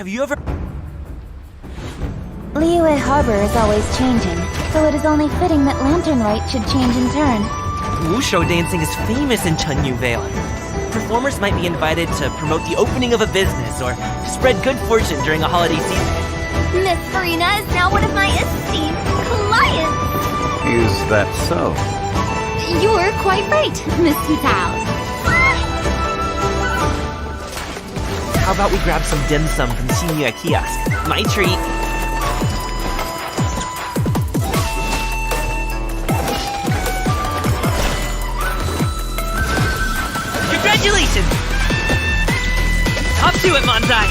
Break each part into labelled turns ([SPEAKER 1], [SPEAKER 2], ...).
[SPEAKER 1] Have you ever...
[SPEAKER 2] Liyue Harbor is always changing, so it is only fitting that Lantern Rite should change in turn.
[SPEAKER 1] Wushou dancing is famous in Chunyu Vale. Performers might be invited to promote the opening of a business or to spread good fortune during a holiday season.
[SPEAKER 3] Miss Farina is now one of my esteemed clients!
[SPEAKER 4] Is that so?
[SPEAKER 3] You were quite right, Miss Hutao.
[SPEAKER 1] How about we grab some dim sum from Xianyun kiosk? My treat. Congratulations! Up to it, Manzai!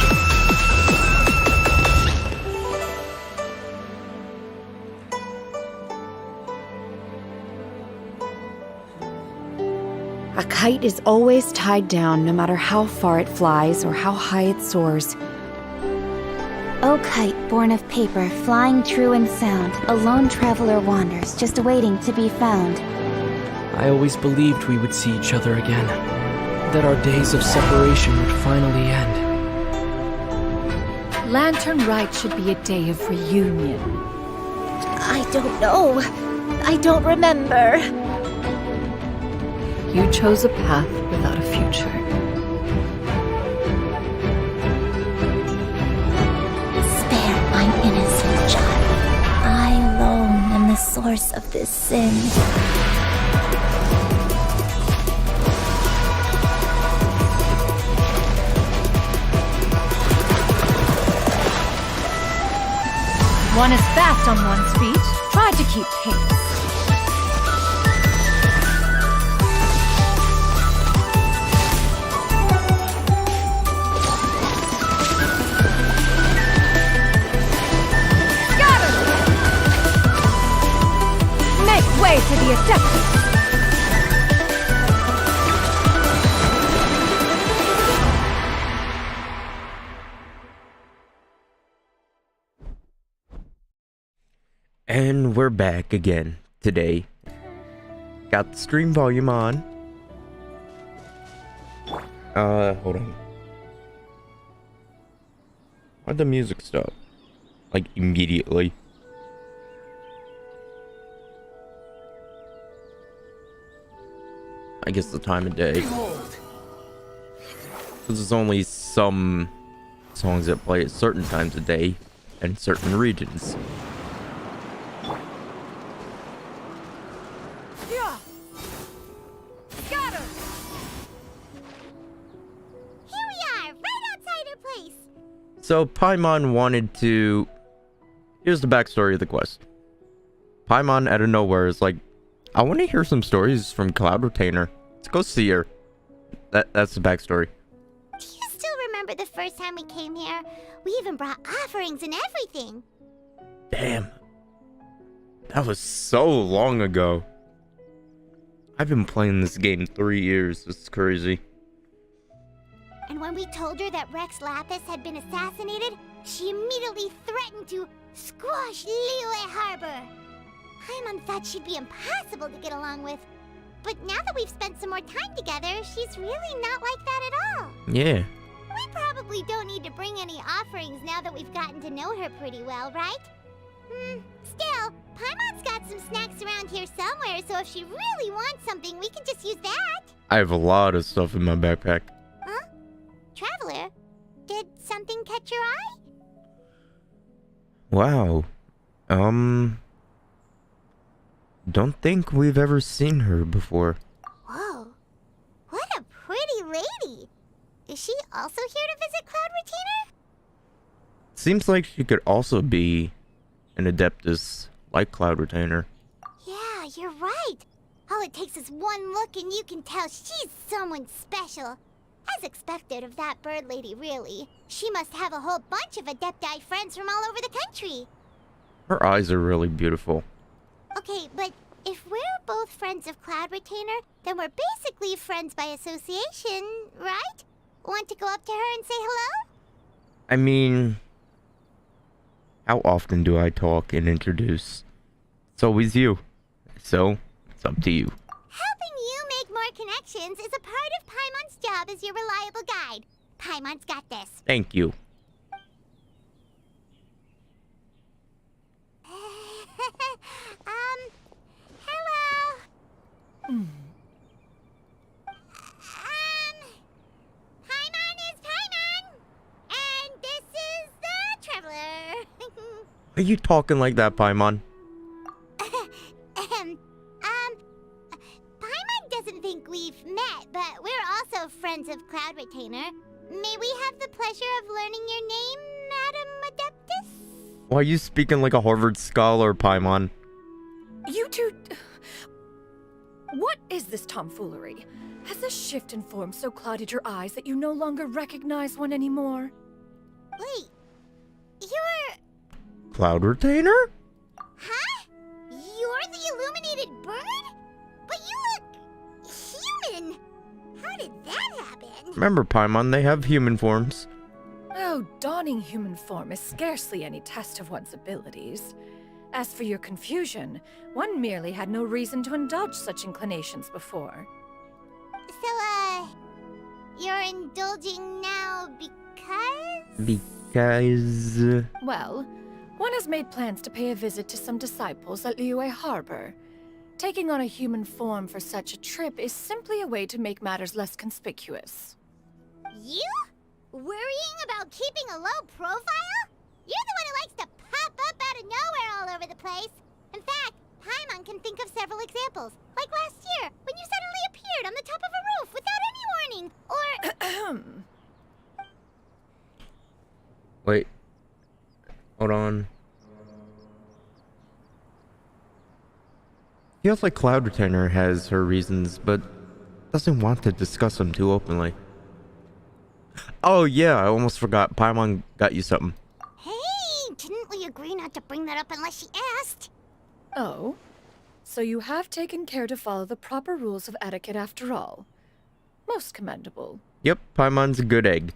[SPEAKER 5] A kite is always tied down no matter how far it flies or how high it soars.
[SPEAKER 2] O kite born of paper, flying true and sound, a lone traveler wanders, just waiting to be found.
[SPEAKER 6] I always believed we would see each other again, that our days of separation would finally end.
[SPEAKER 5] Lantern Rite should be a day of reunion.
[SPEAKER 3] I don't know. I don't remember.
[SPEAKER 5] You chose a path without a future.
[SPEAKER 3] Spare mine innocent child. I alone am the source of this sin.
[SPEAKER 5] One is fast on one's feet. Try to keep pace. Way to the Adeptus!
[SPEAKER 7] And we're back again today. Got the stream volume on. Hold on. Why'd the music stop? Like, immediately. I guess the time of day. Because there's only some songs that play at certain times of day and certain regions. So Paimon wanted to... Here's the backstory of the quest. Paimon out of nowhere is like, I want to hear some stories from Cloud Retainer. Let's go see her. That's the backstory.
[SPEAKER 3] Do you still remember the first time we came here? We even brought offerings and everything.
[SPEAKER 7] Damn. That was so long ago. I've been playing this game 3 years. It's crazy.
[SPEAKER 3] And when we told her that Rex Lapis had been assassinated, she immediately threatened to squash Liyue Harbor. Paimon thought she'd be impossible to get along with. But now that we've spent some more time together, she's really not like that at all.
[SPEAKER 7] Yeah.
[SPEAKER 3] We probably don't need to bring any offerings now that we've gotten to know her pretty well, right? Still, Paimon's got some snacks around here somewhere, so if she really wants something, we can just use that.
[SPEAKER 7] I have a lot of stuff in my backpack.
[SPEAKER 3] Huh? Traveler, did something catch your eye?
[SPEAKER 7] Wow. Don't think we've ever seen her before.
[SPEAKER 3] Whoa. What a pretty lady. Is she also here to visit Cloud Retainer?
[SPEAKER 7] Seems like she could also be an Adeptus like Cloud Retainer.
[SPEAKER 3] Yeah, you're right. All it takes is one look and you can tell she's someone special. As expected of that bird lady, really. She must have a whole bunch of Adepti friends from all over the country.
[SPEAKER 7] Her eyes are really beautiful.
[SPEAKER 3] Okay, but if we're both friends of Cloud Retainer, then we're basically friends by association, right? Want to go up to her and say hello?
[SPEAKER 7] I mean, how often do I talk and introduce? It's always you. So, it's up to you.
[SPEAKER 3] Helping you make more connections is a part of Paimon's job as your reliable guide. Paimon's got this.
[SPEAKER 7] Thank you. Why are you talking like that, Paimon?
[SPEAKER 3] Paimon doesn't think we've met, but we're also friends of Cloud Retainer. May we have the pleasure of learning your name, Madam Adeptus?
[SPEAKER 7] Why are you speaking like a Harvard scholar, Paimon?
[SPEAKER 5] You two... What is this tomfoolery? Has this shift in form so clouded your eyes that you no longer recognize one anymore?
[SPEAKER 3] Wait, you're...
[SPEAKER 7] Cloud Retainer?
[SPEAKER 3] Huh? You're the illuminated bird? But you look... human! How did that happen?
[SPEAKER 7] Remember, Paimon, they have human forms.
[SPEAKER 5] Oh, donning human form is scarcely any test of one's abilities. As for your confusion, one merely had no reason to indulge such inclinations before.
[SPEAKER 3] So, you're indulging now because?
[SPEAKER 7] Because...
[SPEAKER 5] Well, one has made plans to pay a visit to some disciples at Liyue Harbor. Taking on a human form for such a trip is simply a way to make matters less conspicuous.
[SPEAKER 3] You? Worrying about keeping a low profile? You're the one who likes to pop up out of nowhere all over the place. In fact, Paimon can think of several examples. Like last year, when you suddenly appeared on the top of a roof without any warning. Or...
[SPEAKER 7] Wait. Hold on. Feels like Cloud Retainer has her reasons, but doesn't want to discuss them too openly. Oh yeah, I almost forgot. Paimon got you something.
[SPEAKER 3] Hey, didn't we agree not to bring that up unless she asked?
[SPEAKER 5] Oh? So you have taken care to follow the proper rules of etiquette after all. Most commendable.
[SPEAKER 7] Yep, Paimon's a good egg.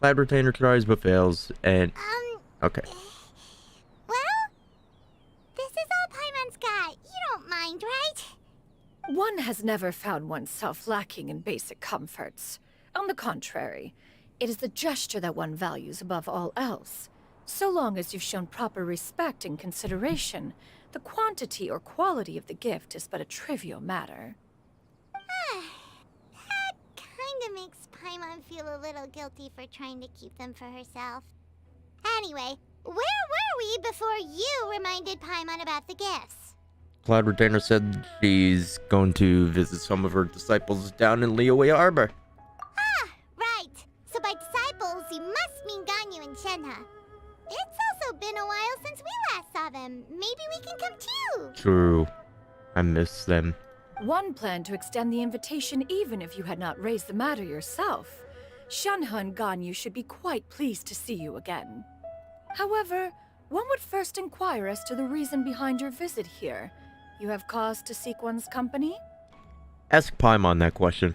[SPEAKER 7] Cloud Retainer tries but fails, and... Okay.
[SPEAKER 3] Well, this is all Paimon's got. You don't mind, right?
[SPEAKER 5] One has never found oneself lacking in basic comforts. On the contrary, it is the gesture that one values above all else. So long as you've shown proper respect and consideration, the quantity or quality of the gift is but a trivial matter.
[SPEAKER 3] That kinda makes Paimon feel a little guilty for trying to keep them for herself. Anyway, where were we before you reminded Paimon about the gifts?
[SPEAKER 7] Cloud Retainer said she's going to visit some of her disciples down in Liyue Harbor.
[SPEAKER 3] Ah, right. So by disciples, you must mean Ganyu and Shenhe. It's also been a while since we last saw them. Maybe we can come too.
[SPEAKER 7] True. I miss them.
[SPEAKER 5] One planned to extend the invitation even if you had not raised the matter yourself. Shenhe and Ganyu should be quite pleased to see you again. However, one would first inquire as to the reason behind your visit here. You have cause to seek one's company?
[SPEAKER 7] Ask Paimon that question.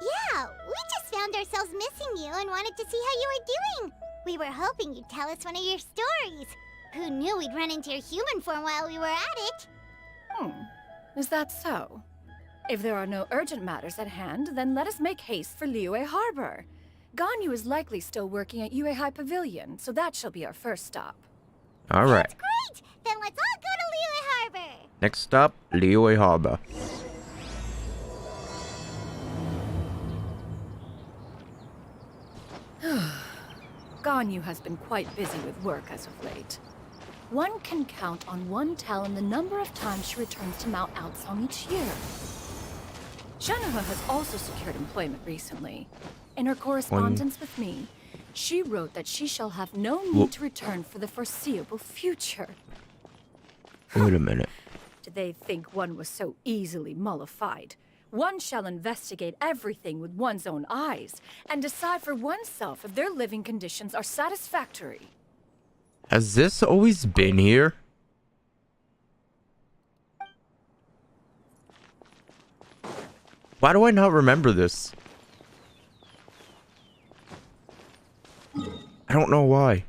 [SPEAKER 3] Yeah, we just found ourselves missing you and wanted to see how you were doing. We were hoping you'd tell us one of your stories. Who knew we'd run into your human form while we were at it?
[SPEAKER 5] Is that so? If there are no urgent matters at hand, then let us make haste for Liyue Harbor. Ganyu is likely still working at Yuehai Pavilion, so that shall be our first stop.
[SPEAKER 7] Alright.
[SPEAKER 3] That's great! Then let's all go to Liyue Harbor!
[SPEAKER 7] Next stop, Liyue Harbor.
[SPEAKER 5] Ganyu has been quite busy with work as of late. One can count on one talon the number of times she returns to Mount Outsong each year. Shenhe has also secured employment recently. In her correspondence with me, she wrote that she shall have no need to return for the foreseeable future.
[SPEAKER 7] Wait a minute.
[SPEAKER 5] Did they think one was so easily mollified? One shall investigate everything with one's own eyes and decide for oneself if their living conditions are satisfactory.
[SPEAKER 7] Has this always been here? Why do I not remember this? I don't know why.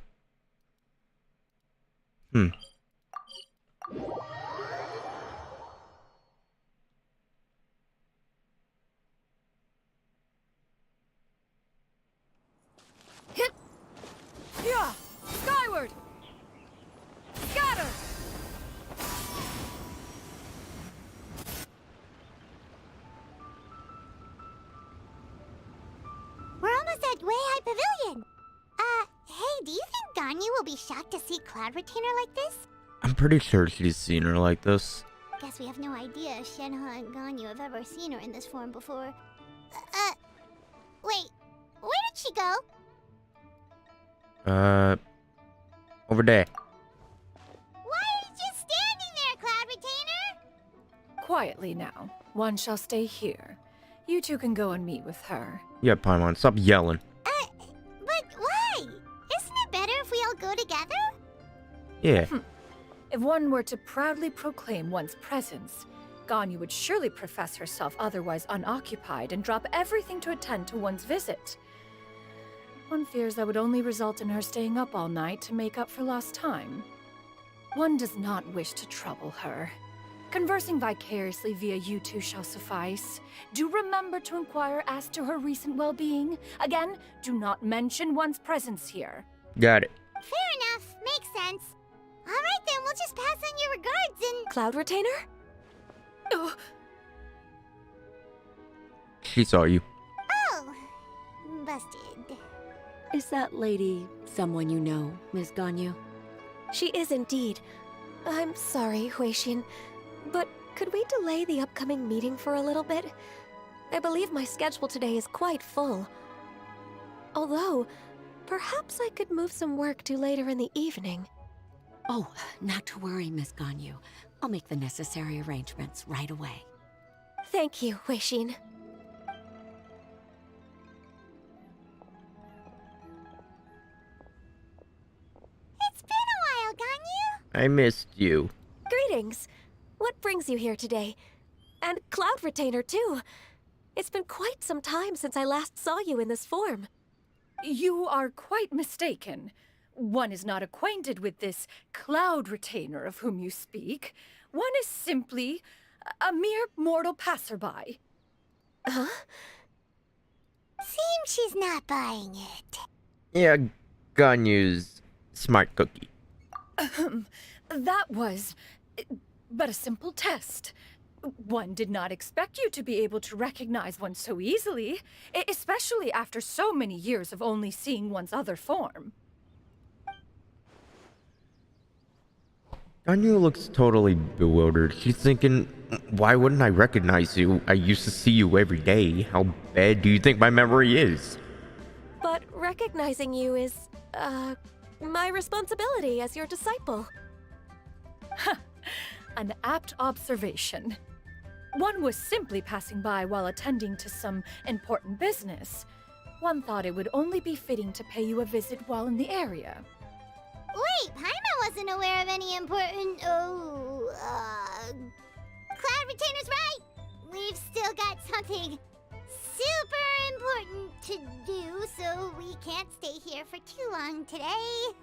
[SPEAKER 5] Hit! Yeah! Skyward! Scatter!
[SPEAKER 3] We're almost at Yuehai Pavilion. Hey, do you think Ganyu will be shocked to see Cloud Retainer like this?
[SPEAKER 7] I'm pretty sure she's seen her like this.
[SPEAKER 3] Guess we have no idea if Shenhe and Ganyu have ever seen her in this form before. Wait, where did she go?
[SPEAKER 7] Over there.
[SPEAKER 3] Why are you just standing there, Cloud Retainer?
[SPEAKER 5] Quietly now. One shall stay here. You two can go and meet with her.
[SPEAKER 7] Yeah, Paimon, stop yelling.
[SPEAKER 3] But why? Isn't it better if we all go together?
[SPEAKER 7] Yeah.
[SPEAKER 5] If one were to proudly proclaim one's presence, Ganyu would surely profess herself otherwise unoccupied and drop everything to attend to one's visit. One fears that would only result in her staying up all night to make up for lost time. One does not wish to trouble her. Conversing vicariously via you two shall suffice. Do remember to inquire as to her recent well-being. Again, do not mention one's presence here.
[SPEAKER 7] Got it.
[SPEAKER 3] Fair enough, makes sense. Alright then, we'll just pass on your regards and...
[SPEAKER 8] Cloud Retainer?
[SPEAKER 5] Oh,
[SPEAKER 7] She saw you.
[SPEAKER 3] Oh, busted.
[SPEAKER 8] Is that lady someone you know, Miss Ganyu? She is indeed. I'm sorry, Huixin, but could we delay the upcoming meeting for a little bit? I believe my schedule today is quite full. Although, perhaps I could move some work to later in the evening.
[SPEAKER 9] Oh, not to worry, Miss Ganyu. I'll make the necessary arrangements right away.
[SPEAKER 8] Thank you, Huixin.
[SPEAKER 3] It's been a while, Ganyu.
[SPEAKER 7] I missed you.
[SPEAKER 8] Greetings. What brings you here today? And Cloud Retainer, too. It's been quite some time since I last saw you in this form.
[SPEAKER 5] you are quite mistaken. One is not acquainted with this Cloud Retainer of whom you speak. One is simply a mere mortal passerby.
[SPEAKER 8] Huh?
[SPEAKER 3] Seems she's not buying it.
[SPEAKER 7] Yeah, Ganyu's smart cookie.
[SPEAKER 5] That was but a simple test. One did not expect you to be able to recognize one so easily, especially after so many years of only seeing one's other form.
[SPEAKER 7] Ganyu looks totally bewildered. She's thinking, why wouldn't I recognize you? I used to see you every day. How bad do you think my memory is?
[SPEAKER 8] But recognizing you is, my responsibility as your disciple.
[SPEAKER 5] An apt observation. One was simply passing by while attending to some important business. One thought it would only be fitting to pay you a visit while in the area.
[SPEAKER 3] Wait, Paimon wasn't aware of any important... Cloud Retainer's right! We've still got something super important to do, so we can't stay here for too long today.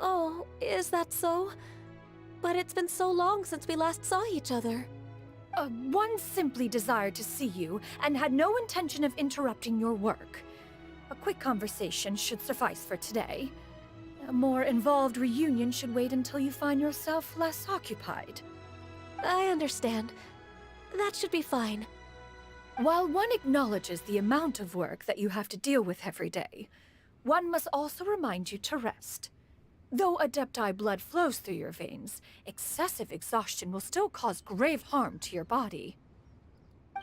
[SPEAKER 8] Oh, is that so? But it's been so long since we last saw each other.
[SPEAKER 5] One simply desired to see you and had no intention of interrupting your work. A quick conversation should suffice for today. A more involved reunion should wait until you find yourself less occupied.
[SPEAKER 8] I understand. That should be fine.
[SPEAKER 5] While one acknowledges the amount of work that you have to deal with every day, one must also remind you to rest. Though Adepti blood flows through your veins, excessive exhaustion will still cause grave harm to your body.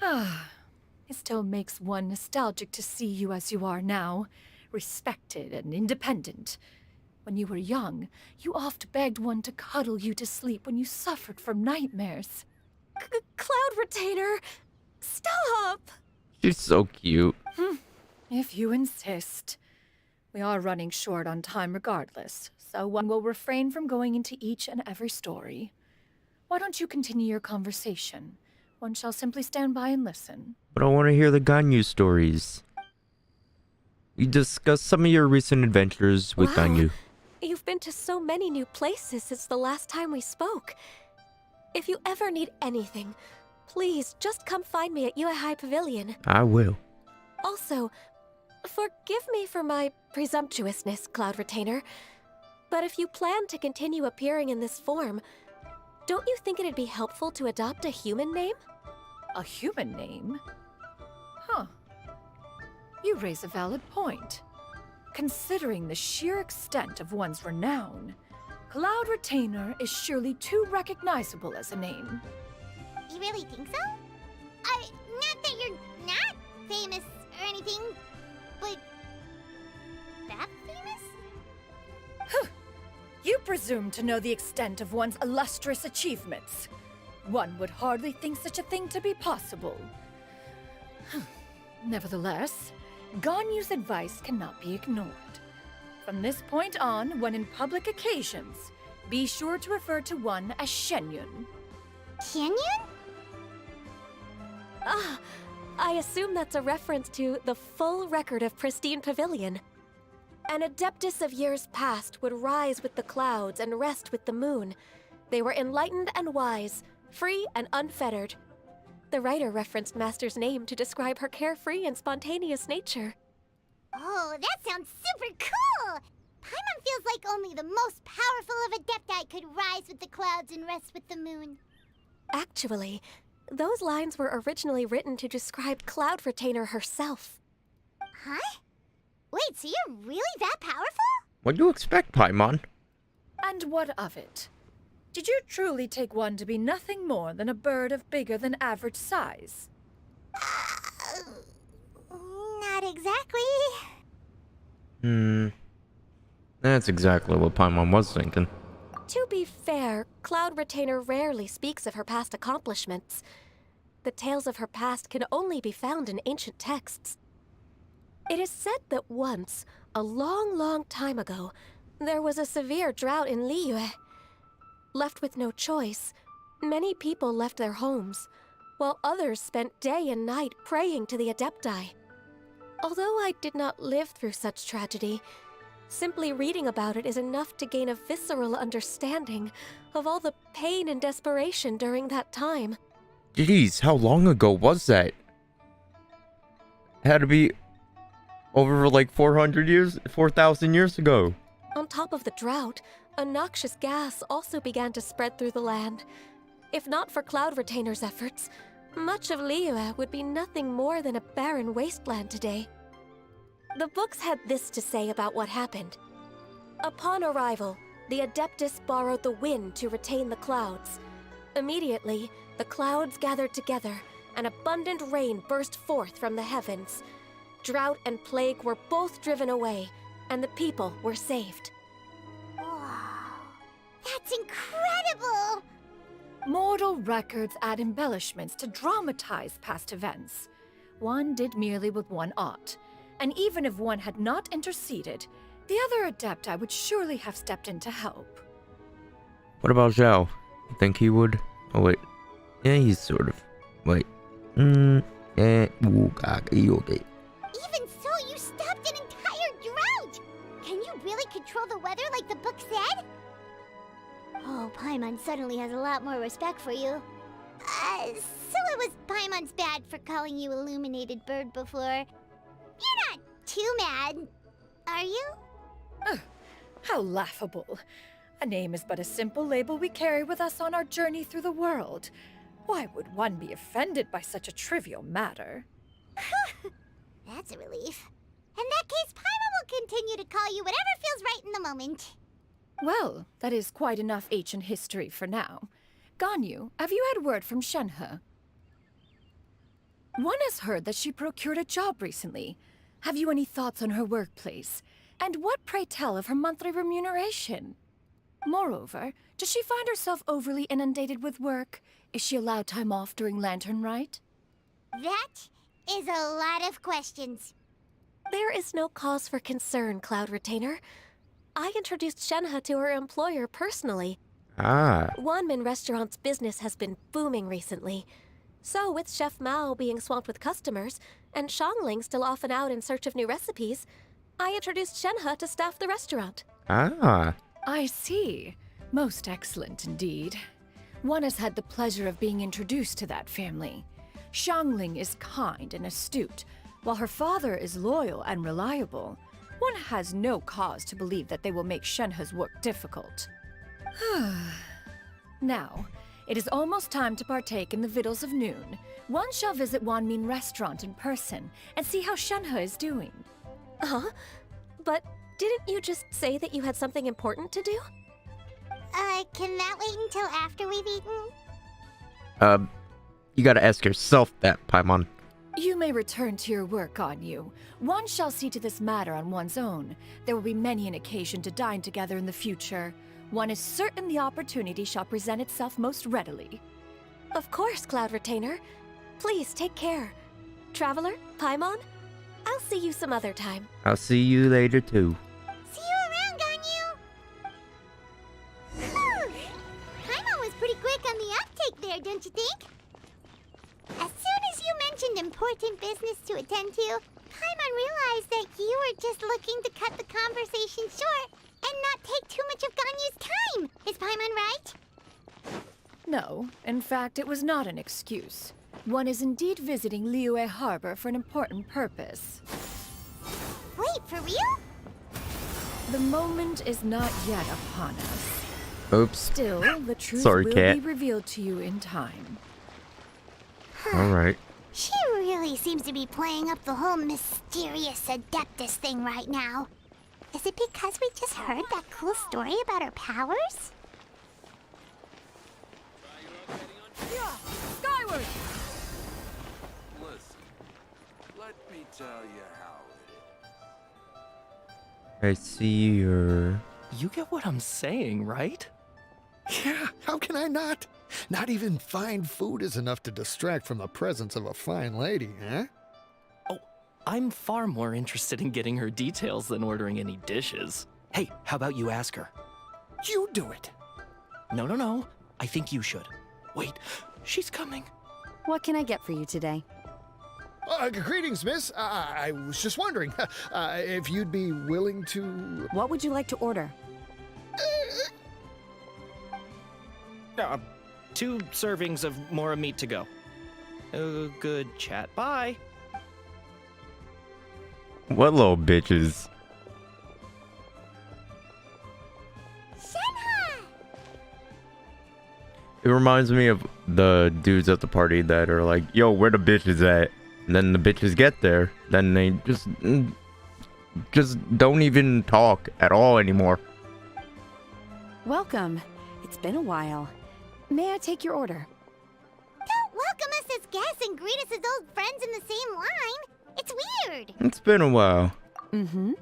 [SPEAKER 5] It still makes one nostalgic to see you as you are now, respected and independent. When you were young, you oft begged one to cuddle you to sleep when you suffered from nightmares.
[SPEAKER 8] Cloud Retainer! Stop!
[SPEAKER 7] She's so cute.
[SPEAKER 5] If you insist. We are running short on time regardless, so one will refrain from going into each and every story. Why don't you continue your conversation? One shall simply stand by and listen.
[SPEAKER 7] But I want to hear the Ganyu stories. You discussed some of your recent adventures with
[SPEAKER 8] Wow.
[SPEAKER 7] Ganyu.
[SPEAKER 8] You've been to so many new places since the last time we spoke. If you ever need anything, please just come find me at Uehai Pavilion.
[SPEAKER 7] I will.
[SPEAKER 8] Also, forgive me for my presumptuousness, Cloud Retainer, but if you plan to continue appearing in this form, don't you think it'd be helpful to adopt a human name?
[SPEAKER 5] A human name? Huh. You raise a valid point. considering the sheer extent of one's renown, Cloud Retainer is surely too recognizable as a name.
[SPEAKER 3] You really think so? Not that you're not famous or anything, but that famous?
[SPEAKER 5] You presume to know the extent of one's illustrious achievements. One would hardly think such a thing to be possible. Nevertheless, Ganyu's advice cannot be ignored. From this point on, when in public occasions, be sure to refer to one as Xianyun.
[SPEAKER 3] Xianyun?
[SPEAKER 8] Ah, I assume that's a reference to the full record of Pristine Pavilion. An adeptus of years past would rise with the clouds and rest with the moon. They were enlightened and wise, free and unfettered. The writer referenced Master's name to describe her carefree and spontaneous nature.
[SPEAKER 3] Oh, that sounds super cool! Paimon feels like only the most powerful of Adepti could rise with the clouds and rest with the moon.
[SPEAKER 8] Actually, those lines were originally written to describe Cloud Retainer herself.
[SPEAKER 3] Huh? Wait, so you're really that powerful?
[SPEAKER 7] What do you expect, Paimon?
[SPEAKER 5] And what of it? Did you truly take one to be nothing more than a bird of bigger than average size?
[SPEAKER 3] Not exactly.
[SPEAKER 7] That's exactly what Paimon was thinking.
[SPEAKER 8] To be fair, Cloud Retainer rarely speaks of her past accomplishments. The tales of her past can only be found in ancient texts. It is said that once, a long, long time ago, there was a severe drought in Liyue. Left with no choice, many people left their homes, while others spent day and night praying to the Adepti. Although I did not live through such tragedy, simply reading about it is enough to gain a visceral understanding of all the pain and desperation during that time.
[SPEAKER 7] Jeez, how long ago was that? Had to be over like 400 years, 4,000 years ago.
[SPEAKER 8] On top of the drought, a noxious gas also began to spread through the land. If not for Cloud Retainer's efforts, much of Liyue would be nothing more than a barren wasteland today. The books had this to say about what happened. Upon arrival, the Adeptus borrowed the wind to retain the clouds. Immediately, the clouds gathered together, and abundant rain burst forth from the heavens. Drought and plague were both driven away, and the people were saved.
[SPEAKER 3] Wow, that's incredible!
[SPEAKER 5] Mortal records add embellishments to dramatize past events. One did merely what one ought, and even if one had not interceded, the other Adepti would surely have stepped in to help.
[SPEAKER 7] What about Zhao? You think he would? Oh wait. Yeah, he's sort of. Wait. Okay.
[SPEAKER 3] Even so, you stopped an entire drought! Can you really control the weather like the book said? Oh, Paimon suddenly has a lot more respect for you. So it was Paimon's bad for calling you Illuminated Bird before. You're not too mad, are you?
[SPEAKER 5] How laughable. A name is but a simple label we carry with us on our journey through the world. Why would one be offended by such a trivial matter?
[SPEAKER 3] That's a relief. In that case, Paimon will continue to call you whatever feels right in the moment.
[SPEAKER 5] Well, that is quite enough ancient history for now. Ganyu, have you had word from Shenhe? One has heard that she procured a job recently. Have you any thoughts on her workplace? And what, pray tell, of her monthly remuneration? Moreover, does she find herself overly inundated with work? Is she allowed time off during Lantern Rite?
[SPEAKER 3] That is a lot of questions.
[SPEAKER 8] There is no cause for concern, Cloud Retainer. I introduced Shenhe to her employer personally. Wanmin Restaurant's business has been booming recently. So, with Chef Mao being swamped with customers, and Shangling still off and out in search of new recipes, I introduced Shenhe to staff the restaurant.
[SPEAKER 5] I see. Most excellent indeed. One has had the pleasure of being introduced to that family. Shangling is kind and astute, while her father is loyal and reliable. One has no cause to believe that they will make Shenhe's work difficult. Now, it is almost time to partake in the victuals of noon. One shall visit Wanmin Restaurant in person and see how Shenhe is doing.
[SPEAKER 8] Huh? But didn't you just say that you had something important to do?
[SPEAKER 3] Can that wait until after we've eaten?
[SPEAKER 7] You gotta ask yourself that, Paimon.
[SPEAKER 5] You may return to your work, Ganyu. One shall see to this matter on one's own. There will be many an occasion to dine together in the future. One is certain the opportunity shall present itself most readily.
[SPEAKER 8] Of course, Cloud Retainer. Please take care. Traveler, Paimon, I'll see you some other time.
[SPEAKER 7] I'll see you later, too.
[SPEAKER 3] See you around, Ganyu! Paimon was pretty quick on the uptake there, don't you think? As soon as you mentioned important business to attend to, Paimon realized that you were just looking to cut the conversation short and not take too much of Ganyu's time. Is Paimon right?
[SPEAKER 5] No, in fact, it was not an excuse. One is indeed visiting Liyue Harbor for an important purpose.
[SPEAKER 3] Wait, for real?
[SPEAKER 5] The moment is not yet upon us.
[SPEAKER 7] Oops.
[SPEAKER 5] Still, the truth
[SPEAKER 7] Sorry,
[SPEAKER 5] will
[SPEAKER 7] Cat.
[SPEAKER 5] be revealed to you in time.
[SPEAKER 7] Alright.
[SPEAKER 3] She really seems to be playing up the whole mysterious Adeptus thing right now. Is it because we just heard that cool story about her powers?
[SPEAKER 5] Skyward!
[SPEAKER 10] Listen, let me tell you how it
[SPEAKER 7] I see your...
[SPEAKER 6] You get what I'm saying, right?
[SPEAKER 11] Yeah, how can I not? Not even fine food is enough to distract from the presence of a fine lady, huh?
[SPEAKER 6] Oh, I'm far more interested in getting her details than ordering any dishes. Hey, how about you ask her?
[SPEAKER 11] You do it.
[SPEAKER 6] No. I think you should. Wait, she's coming.
[SPEAKER 12] What can I get for you today?
[SPEAKER 11] Greetings, miss. I was just wondering if you'd be willing to...
[SPEAKER 12] What would you like to order?
[SPEAKER 6] 2 servings of Mora meat to go. Oh, good chat. Bye.
[SPEAKER 7] What little bitches?
[SPEAKER 3] Shenhe!
[SPEAKER 7] It reminds me of the dudes at the party that are like, yo, where the bitches at? And then the bitches get there, then they just don't even talk at all anymore.
[SPEAKER 12] Welcome. It's been a while. May I take your order?
[SPEAKER 3] Don't welcome us as guests and greet us as old friends in the same line. It's weird.
[SPEAKER 7] It's been a while.
[SPEAKER 12] Mm-hmm.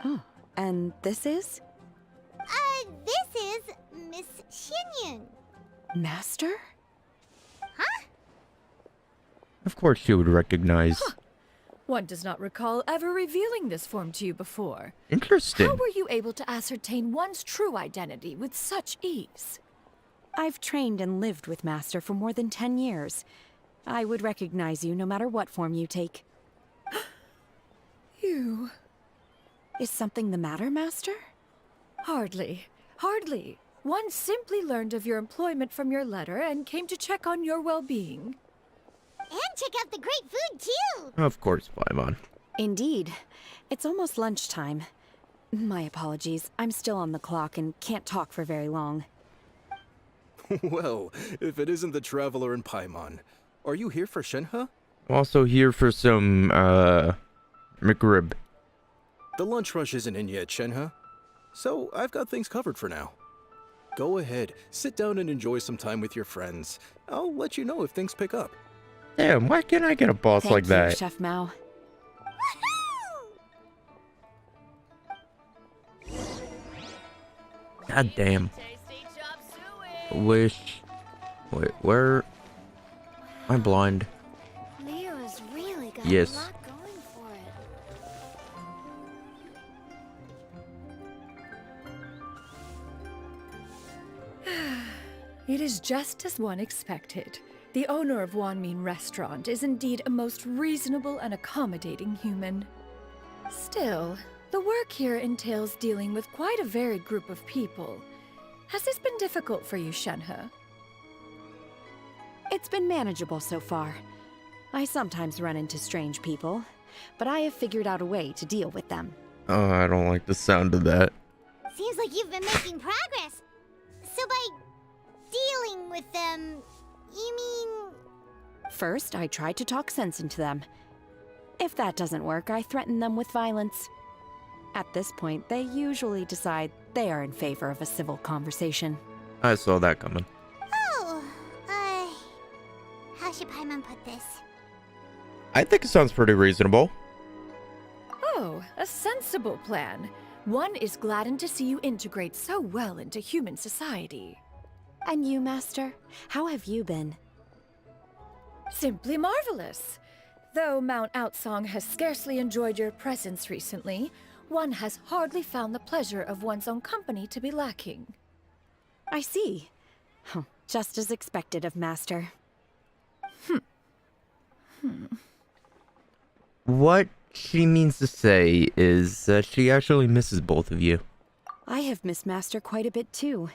[SPEAKER 12] Oh, and this is?
[SPEAKER 3] This is Miss Xianyun.
[SPEAKER 12] Master?
[SPEAKER 3] Huh?
[SPEAKER 7] Of course she would recognize.
[SPEAKER 5] One does not recall ever revealing this form to you before.
[SPEAKER 7] Interesting.
[SPEAKER 5] How were you able to ascertain one's true identity with such ease?
[SPEAKER 12] I've trained and lived with Master for more than 10 years. I would recognize you no matter what form you take.
[SPEAKER 5] You...
[SPEAKER 12] Is something the matter, Master?
[SPEAKER 5] Hardly. One simply learned of your employment from your letter and came to check on your well-being.
[SPEAKER 3] And check out the great food, too.
[SPEAKER 7] Of course, Paimon.
[SPEAKER 12] Indeed. It's almost lunchtime. My apologies. I'm still on the clock and can't talk for very long.
[SPEAKER 10] Well, if it isn't the Traveler and Paimon, are you here for Shenhe?
[SPEAKER 7] Also here for some, McRib.
[SPEAKER 10] The lunch rush isn't in yet, Shenhe. So I've got things covered for now. Go ahead, sit down and enjoy some time with your friends. I'll let you know if things pick up.
[SPEAKER 7] Damn, why can't I get a boss
[SPEAKER 12] Thank
[SPEAKER 7] like
[SPEAKER 12] you,
[SPEAKER 7] that?
[SPEAKER 12] Chef Mao.
[SPEAKER 7] God damn. Wish. Wait, where? Am I blind?
[SPEAKER 3] Leo's really got
[SPEAKER 7] Yes.
[SPEAKER 3] a lot going for it.
[SPEAKER 5] It is just as one expected. The owner of Wanmin Restaurant is indeed a most reasonable and accommodating human. Still, the work here entails dealing with quite a varied group of people. Has this been difficult for you, Shenhe?
[SPEAKER 12] It's been manageable so far. I sometimes run into strange people, but I have figured out a way to deal with them.
[SPEAKER 7] Oh, I don't like the sound of that.
[SPEAKER 3] Seems like you've been making progress. So by dealing with them, you mean...
[SPEAKER 12] First, I try to talk sense into them. If that doesn't work, I threaten them with violence. At this point, they usually decide they are in favor of a civil conversation.
[SPEAKER 7] I saw that coming.
[SPEAKER 3] Oh, how should Paimon put this?
[SPEAKER 7] I think it sounds pretty reasonable.
[SPEAKER 5] Oh, a sensible plan. One is gladdened to see you integrate so well into human society.
[SPEAKER 12] And you, Master? How have you been?
[SPEAKER 5] Simply marvelous. Though Mount Outsong has scarcely enjoyed your presence recently, one has hardly found the pleasure of one's own company to be lacking.
[SPEAKER 12] I see. Just as expected of Master.
[SPEAKER 7] What she means to say is that she actually misses both of you.
[SPEAKER 12] I have missed Master quite a bit too.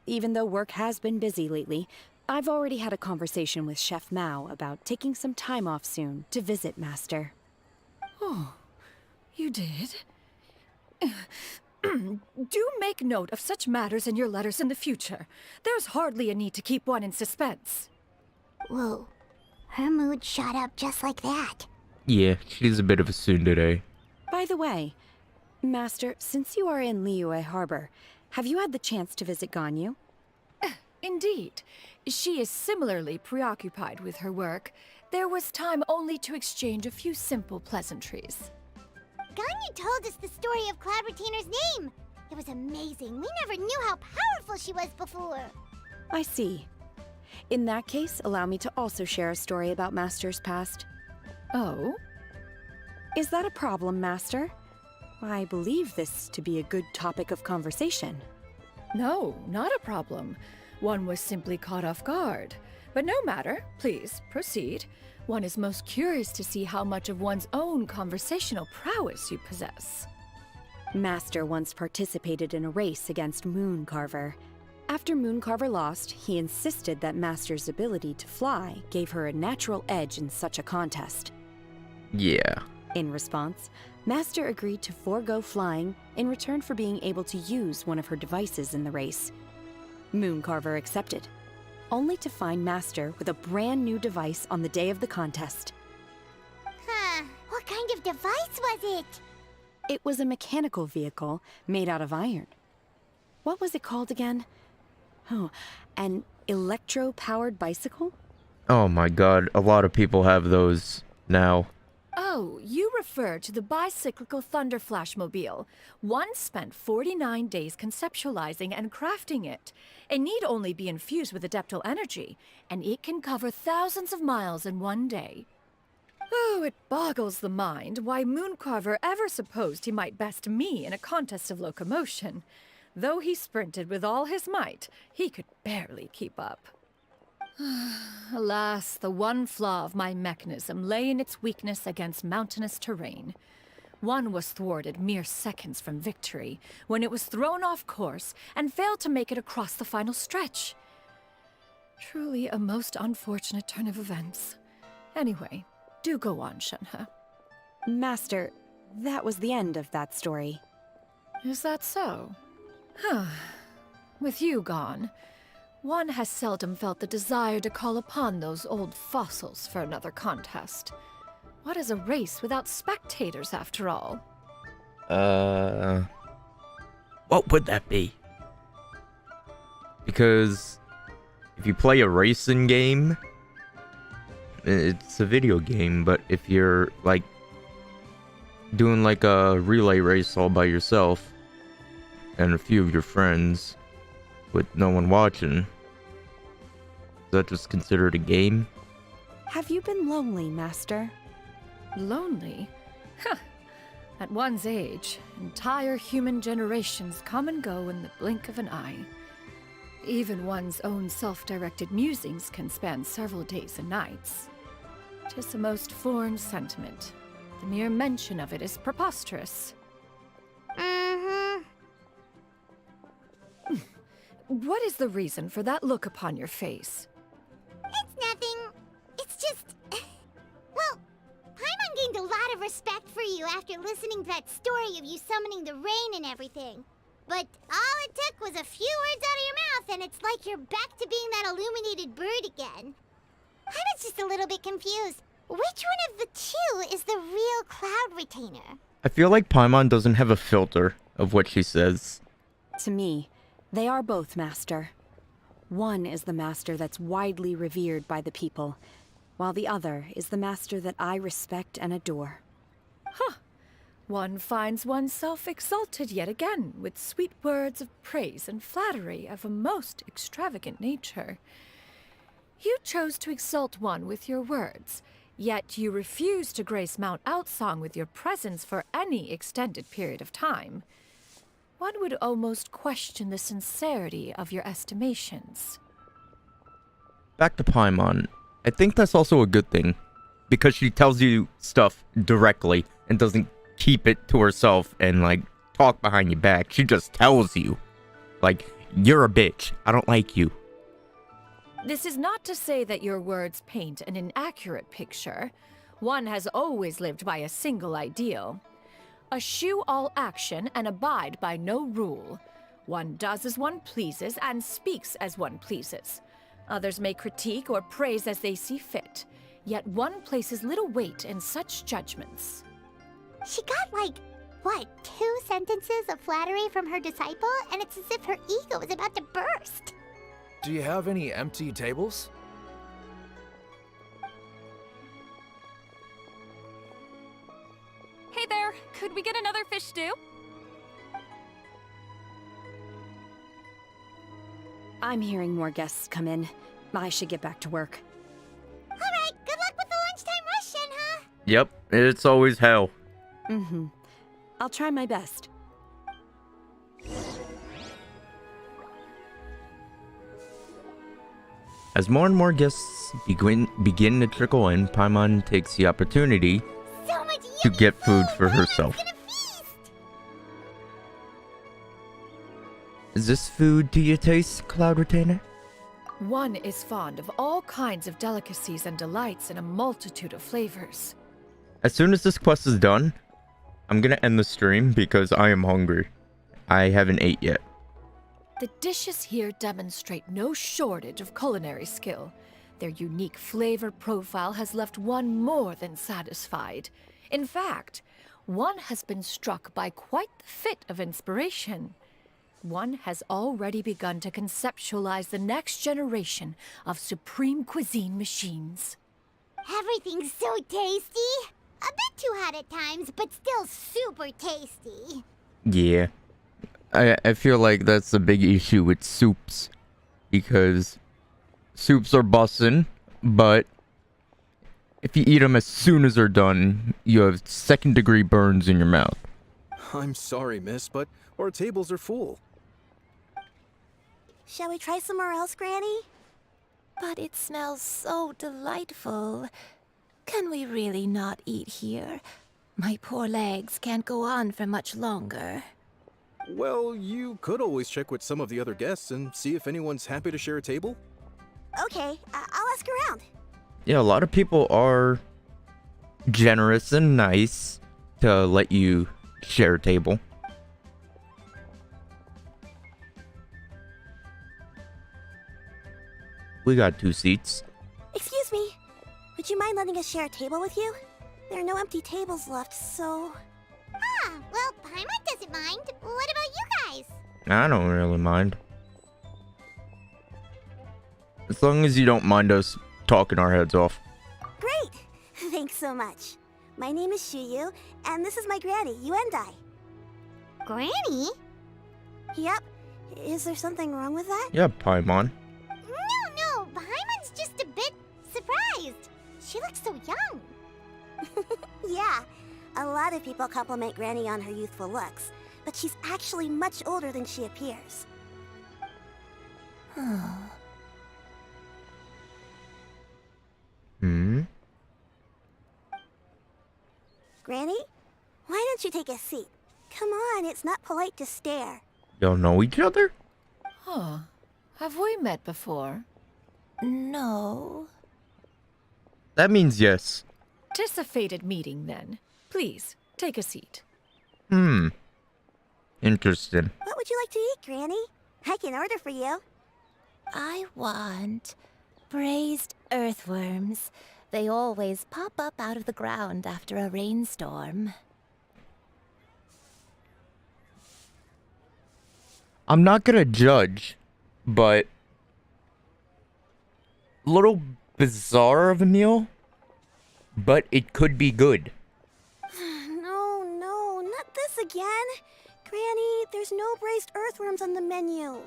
[SPEAKER 12] Even though work has been busy lately, I've already had a conversation with Chef Mao about taking some time off soon to visit Master.
[SPEAKER 5] Oh, you did? Do make note of such matters in your letters in the future. There's hardly a need to keep one in suspense.
[SPEAKER 3] Whoa, her mood shot up just like that.
[SPEAKER 7] Yeah, she's a bit of a tsundere.
[SPEAKER 12] By the way, Master, since you are in Liyue Harbor, have you had the chance to visit Ganyu?
[SPEAKER 5] Indeed. She is similarly preoccupied with her work. There was time only to exchange a few simple pleasantries.
[SPEAKER 3] Ganyu told us the story of Cloud Retainer's name. It was amazing. We never knew how powerful she was before.
[SPEAKER 12] I see. In that case, allow me to also share a story about Master's past.
[SPEAKER 5] Oh?
[SPEAKER 12] Is that a problem, Master? I believe this to be a good topic of conversation.
[SPEAKER 5] No, not a problem. One was simply caught off guard. But no matter, please, proceed. One is most curious to see how much of one's own conversational prowess you possess.
[SPEAKER 12] Master once participated in a race against Mooncarver. After Mooncarver lost, he insisted that Master's ability to fly gave her a natural edge in such a contest.
[SPEAKER 7] Yeah.
[SPEAKER 12] In response, Master agreed to forego flying in return for being able to use one of her devices in the race. Mooncarver accepted, only to find Master with a brand new device on the day of the contest.
[SPEAKER 3] Huh, what kind of device was it?
[SPEAKER 12] It was a mechanical vehicle made out of iron. What was it called again? Oh, an electro-powered bicycle?
[SPEAKER 7] Oh my god, a lot of people have those now.
[SPEAKER 5] Oh, you refer to the bicyclical Thunder Flashmobile. One spent 49 days conceptualizing and crafting it. It need only be infused with adeptal energy, and it can cover thousands of miles in one day. Oh, it boggles the mind why Mooncarver ever supposed he might best me in a contest of locomotion. Though he sprinted with all his might, he could barely keep up. Alas, the one flaw of my mechanism lay in its weakness against mountainous terrain. One was thwarted mere seconds from victory, when it was thrown off course and failed to make it across the final stretch. Truly a most unfortunate turn of events. Anyway, do go on, Shenhe.
[SPEAKER 12] Master, that was the end of that story.
[SPEAKER 5] Is that so? Huh. With you gone, one has seldom felt the desire to call upon those old fossils for another contest. What is a race without spectators, after all?
[SPEAKER 7] What would that be? Because if you play a racing game, it's a video game, but if you're, like, doing, like, a relay race all by yourself, and a few of your friends, with no one watching, is that just considered a game?
[SPEAKER 12] Have you been lonely, Master?
[SPEAKER 5] Lonely? Huh. At one's age, entire human generations come and go in the blink of an eye. Even one's own self-directed musings can span several days and nights. 'Tis a most foreign sentiment. The mere mention of it is preposterous. What is the reason for that look upon your face?
[SPEAKER 3] It's nothing. It's just... Well, Paimon gained a lot of respect for you after listening to that story of you summoning the rain and everything. But all it took was a few words out of your mouth and it's like you're back to being that illuminated bird again. I was just a little bit confused. Which one of the two is the real Cloud Retainer?
[SPEAKER 7] I feel like Paimon doesn't have a filter of what she says.
[SPEAKER 12] To me, they are both master. One is the master that's widely revered by the people, while the other is the master that I respect and adore.
[SPEAKER 5] Huh. One finds oneself exalted yet again with sweet words of praise and flattery of a most extravagant nature. You chose to exalt one with your words, yet you refuse to grace Mount Outsong with your presence for any extended period of time. One would almost question the sincerity of your estimations.
[SPEAKER 7] Back to Paimon. I think that's also a good thing, because she tells you stuff directly and doesn't keep it to herself and, like, talk behind your back. She just tells you. Like, you're a bitch. I don't like you.
[SPEAKER 5] This is not to say that your words paint an inaccurate picture. One has always lived by a single ideal. Eschew all action and abide by no rule. One does as one pleases and speaks as one pleases. Others may critique or praise as they see fit, yet one places little weight in such judgments.
[SPEAKER 3] She got like, what, 2 sentences of flattery from her disciple, and it's as if her ego is about to burst.
[SPEAKER 13] Do you have any empty tables?
[SPEAKER 14] Hey there, could we get another fish stew?
[SPEAKER 12] I'm hearing more guests come in. I should get back to work.
[SPEAKER 3] Alright, good luck with the lunchtime rush, Shenhe.
[SPEAKER 7] Yep, it's always hell.
[SPEAKER 12] Mm-hmm. I'll try my best.
[SPEAKER 7] As more and more guests begin to trickle in, Paimon takes the opportunity to get food for herself. Is this food to your taste, Cloud Retainer?
[SPEAKER 5] One is fond of all kinds of delicacies and delights in a multitude of flavors.
[SPEAKER 7] As soon as this quest is done, I'm gonna end the stream because I am hungry. I haven't ate yet.
[SPEAKER 5] The dishes here demonstrate no shortage of culinary skill. Their unique flavor profile has left one more than satisfied. In fact, one has been struck by quite the fit of inspiration. One has already begun to conceptualize the next generation of supreme cuisine machines.
[SPEAKER 3] Everything's so tasty. A bit too hot at times, but still super tasty.
[SPEAKER 7] Yeah. I feel like that's a big issue with soups. Because soups are bussin', but if you eat them as soon as they're done, you have second-degree burns in your mouth.
[SPEAKER 10] I'm sorry, miss, but our tables are full.
[SPEAKER 3] Shall we try somewhere else, Granny?
[SPEAKER 15] But it smells so delightful. Can we really not eat here? My poor legs can't go on for much longer.
[SPEAKER 10] Well, you could always check with some of the other guests and see if anyone's happy to share a table.
[SPEAKER 3] Okay, I'll ask around.
[SPEAKER 7] Yeah, a lot of people are generous and nice to let you share a table. We got 2 seats.
[SPEAKER 3] Excuse me. Would you mind letting us share a table with you? There are no empty tables left, so... Ah, well, Paimon doesn't mind. What about you guys?
[SPEAKER 7] I don't really mind. As long as you don't mind us talking our heads off.
[SPEAKER 3] Great! Thanks so much. My name is Xianyun, and this is my granny, Yuendai. Granny? Yep. Is there something wrong with that?
[SPEAKER 7] Yeah, Paimon.
[SPEAKER 3] No, Paimon's just a bit surprised. She looks so young. Yeah, a lot of people compliment Granny on her youthful looks, but she's actually much older than she appears. Granny? Why don't you take a seat? Come on, it's not polite to stare.
[SPEAKER 7] Y'all know each other?
[SPEAKER 5] Huh. Have we met before?
[SPEAKER 15] No.
[SPEAKER 7] That means yes.
[SPEAKER 5] 'Tis a fated meeting, then. Please, take a seat.
[SPEAKER 7] Interesting.
[SPEAKER 3] What would you like to eat, Granny? I can order for you.
[SPEAKER 15] I want braised earthworms. They always pop up out of the ground after a rainstorm.
[SPEAKER 7] I'm not gonna judge, but a little bizarre of a meal, but it could be good.
[SPEAKER 16] No, not this again. Granny, there's no braised earthworms on the menu.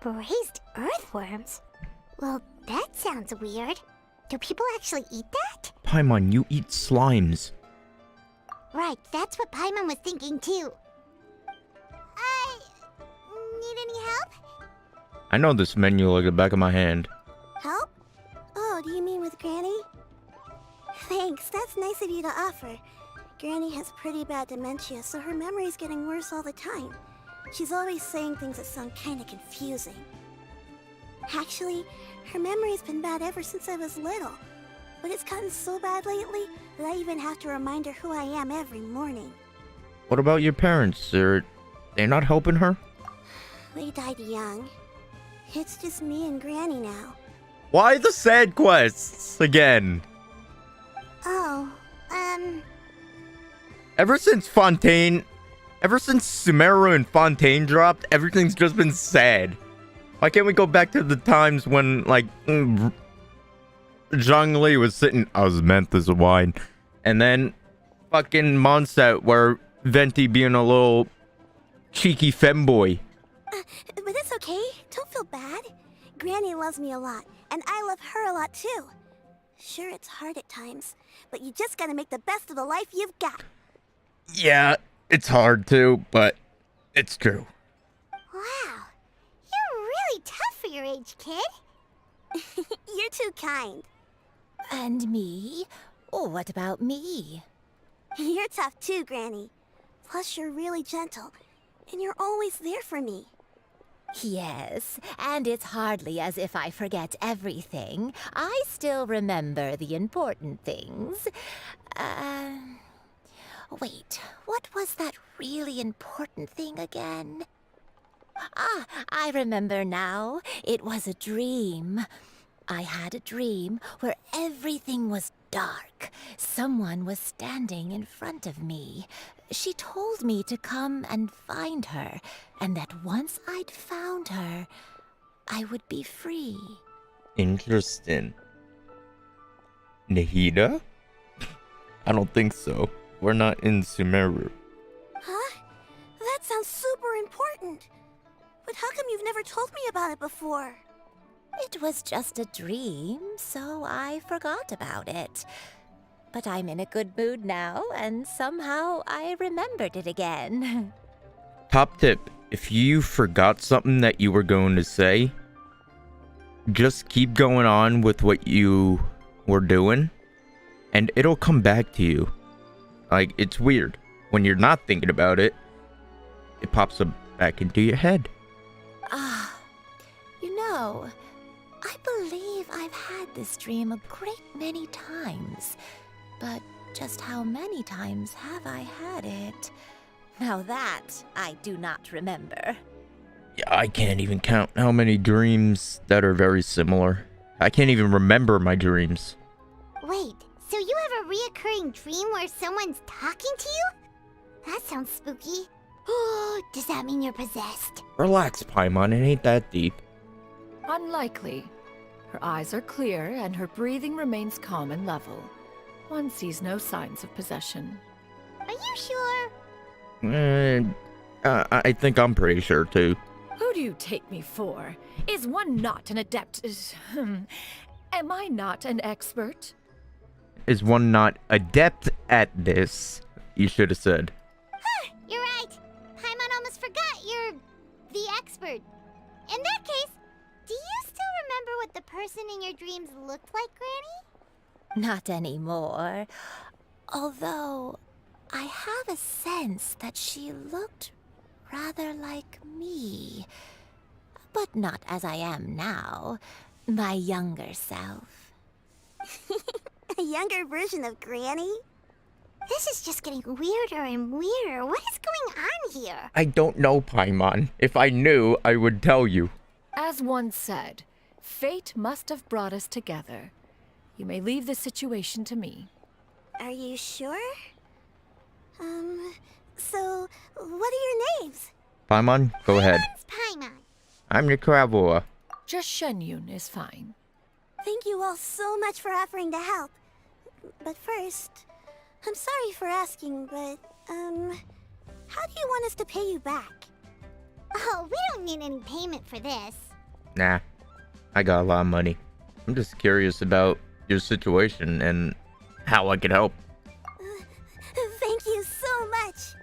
[SPEAKER 3] Braised earthworms? Well, that sounds weird. Do people actually eat that?
[SPEAKER 7] Paimon, you eat slimes.
[SPEAKER 3] Right, that's what Paimon was thinking too. Need any help?
[SPEAKER 7] I know this menu like the back of my hand.
[SPEAKER 16] Help? Oh, do you mean with Granny? Thanks, that's nice of you to offer. Granny has pretty bad dementia, so her memory's getting worse all the time. She's always saying things that sound kinda confusing. Actually, her memory's been bad ever since I was little. But it's gotten so bad lately that I even have to remind her who I am every morning.
[SPEAKER 7] What about your parents? They're not helping her?
[SPEAKER 16] They died young. It's just me and Granny now.
[SPEAKER 7] Why the sad quests again?
[SPEAKER 16] Oh,
[SPEAKER 7] Ever since Sumeru and Fontaine dropped, everything's just been sad. Why can't we go back to the times when, like, Zhongli was sitting, osmanthus of wine, and then fucking Mondstadt where Venti being a little cheeky femboy.
[SPEAKER 16] But it's okay. Don't feel bad. Granny loves me a lot, and I love her a lot too. Sure, it's hard at times, but you just gotta make the best of the life you've got.
[SPEAKER 7] Yeah, it's hard too, but it's true.
[SPEAKER 3] Wow, you're really tough for your age, kid.
[SPEAKER 16] You're too kind.
[SPEAKER 15] And me? Oh, what about me?
[SPEAKER 16] You're tough too, Granny. Plus, you're really gentle, and you're always there for me.
[SPEAKER 15] Yes, and it's hardly as if I forget everything. I still remember the important things. Wait, what was that really important thing again? Ah, I remember now. It was a dream. I had a dream where everything was dark. Someone was standing in front of me. She told me to come and find her, and that once I'd found her, I would be free.
[SPEAKER 7] Interesting. Nahida? I don't think so. We're not in Sumeru.
[SPEAKER 16] Huh? That sounds super important. But how come you've never told me about it before?
[SPEAKER 15] It was just a dream, so I forgot about it. But I'm in a good mood now, and somehow I remembered it again.
[SPEAKER 7] Top tip, if you forgot something that you were going to say, just keep going on with what you were doing, and it'll come back to you. Like, it's weird. When you're not thinking about it, it pops up back into your head.
[SPEAKER 15] You know, I believe I've had this dream a great many times. But just how many times have I had it? Now that I do not remember.
[SPEAKER 7] Yeah, I can't even count how many dreams that are very similar. I can't even remember my dreams.
[SPEAKER 3] Wait, so you have a reoccurring dream where someone's talking to you? That sounds spooky. Oh, does that mean you're possessed?
[SPEAKER 7] Relax, Paimon, it ain't that deep.
[SPEAKER 5] Unlikely. Her eyes are clear and her breathing remains calm and level. One sees no signs of possession.
[SPEAKER 3] Are you sure?
[SPEAKER 7] I think I'm pretty sure too.
[SPEAKER 5] Who do you take me for? Is one not an adept? Am I not an expert?
[SPEAKER 7] Is one not adept at this? You should have said.
[SPEAKER 3] You're right. Paimon almost forgot you're the expert. In that case, do you still remember what the person in your dreams looked like, Granny?
[SPEAKER 15] Not anymore. Although, I have a sense that she looked rather like me. But not as I am now. My younger self.
[SPEAKER 16] A younger version of Granny?
[SPEAKER 3] This is just getting weirder and weirder. What is going on here?
[SPEAKER 7] I don't know, Paimon. If I knew, I would tell you.
[SPEAKER 5] As one said, fate must have brought us together. You may leave the situation to me.
[SPEAKER 16] Are you sure? So, what are your names?
[SPEAKER 7] Paimon, go ahead. I'm your traveler.
[SPEAKER 5] Just Xianyun is fine.
[SPEAKER 16] Thank you all so much for offering to help. But first, I'm sorry for asking, but, how do you want us to pay you back?
[SPEAKER 3] Oh, we don't need any payment for this.
[SPEAKER 7] Nah, I got a lot of money. I'm just curious about your situation and how I can help.
[SPEAKER 16] Thank you so much.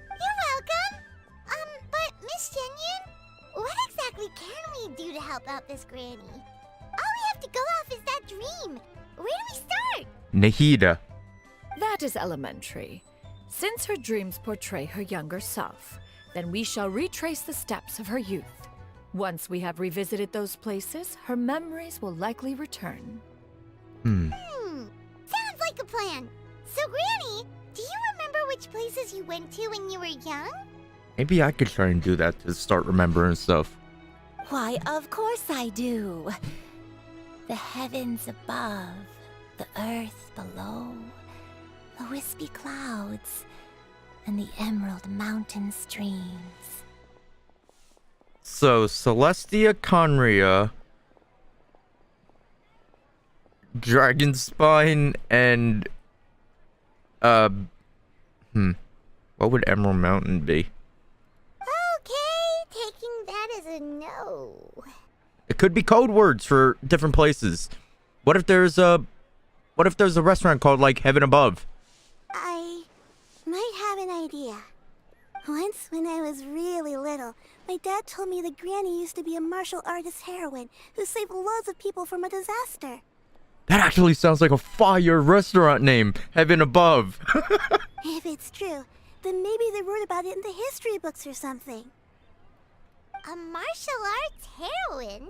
[SPEAKER 3] You're welcome. But Miss Xianyun, what exactly can we do to help out this granny? All we have to go off is that dream. Where do we start?
[SPEAKER 7] Nahida.
[SPEAKER 5] That is elementary. Since her dreams portray her younger self, then we shall retrace the steps of her youth. Once we have revisited those places, her memories will likely return.
[SPEAKER 3] Sounds like a plan. So, Granny, do you remember which places you went to when you were young?
[SPEAKER 7] Maybe I could try and do that to start remembering stuff.
[SPEAKER 15] Why, of course I do. The heavens above, the earth below, the wispy clouds, and the emerald mountain streams.
[SPEAKER 7] So, Celestia Conria, Dragonspine, and what would Emerald Mountain be?
[SPEAKER 3] Okay, taking that as a no.
[SPEAKER 7] It could be code words for different places. What if there's a restaurant called like Heaven Above?
[SPEAKER 16] I might have an idea. Once, when I was really little, my dad told me the granny used to be a martial artist heroine who saved loads of people from a disaster.
[SPEAKER 7] That actually sounds like a fire restaurant name, Heaven Above.
[SPEAKER 16] If it's true, then maybe they wrote about it in the history books or something.
[SPEAKER 3] A martial arts heroine?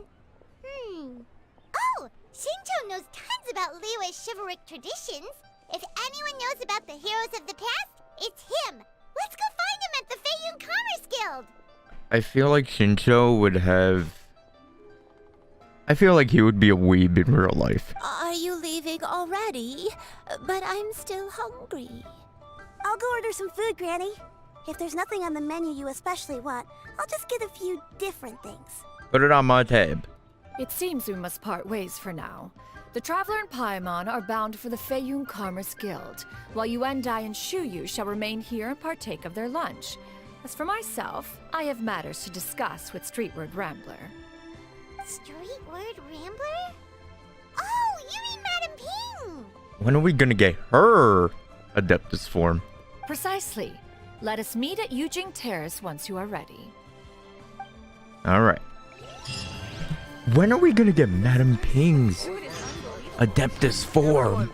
[SPEAKER 3] Oh, Shinjo knows tons about Liyue's chivalric traditions. If anyone knows about the heroes of the past, it's him. Let's go find him at the Xianyun Commerce Guild.
[SPEAKER 7] I feel like Shinjo would have... I feel like he would be a weeb in real life.
[SPEAKER 15] Are you leaving already? But I'm still hungry.
[SPEAKER 16] I'll go order some food, Granny. If there's nothing on the menu you especially want, I'll just get a few different things.
[SPEAKER 7] Put it on my tab.
[SPEAKER 5] It seems we must part ways for now. The Traveler and Paimon are bound for the Xianyun Commerce Guild, while Yuendai and Shuyu shall remain here and partake of their lunch. As for myself, I have matters to discuss with Streetward Rambler.
[SPEAKER 3] Streetward Rambler? Oh, you mean Madame Ping!
[SPEAKER 7] When are we gonna get her Adeptus form?
[SPEAKER 5] Precisely. Let us meet at Yujing Terrace once you are ready.
[SPEAKER 7] Alright. When are we gonna get Madame Ping's Adeptus form?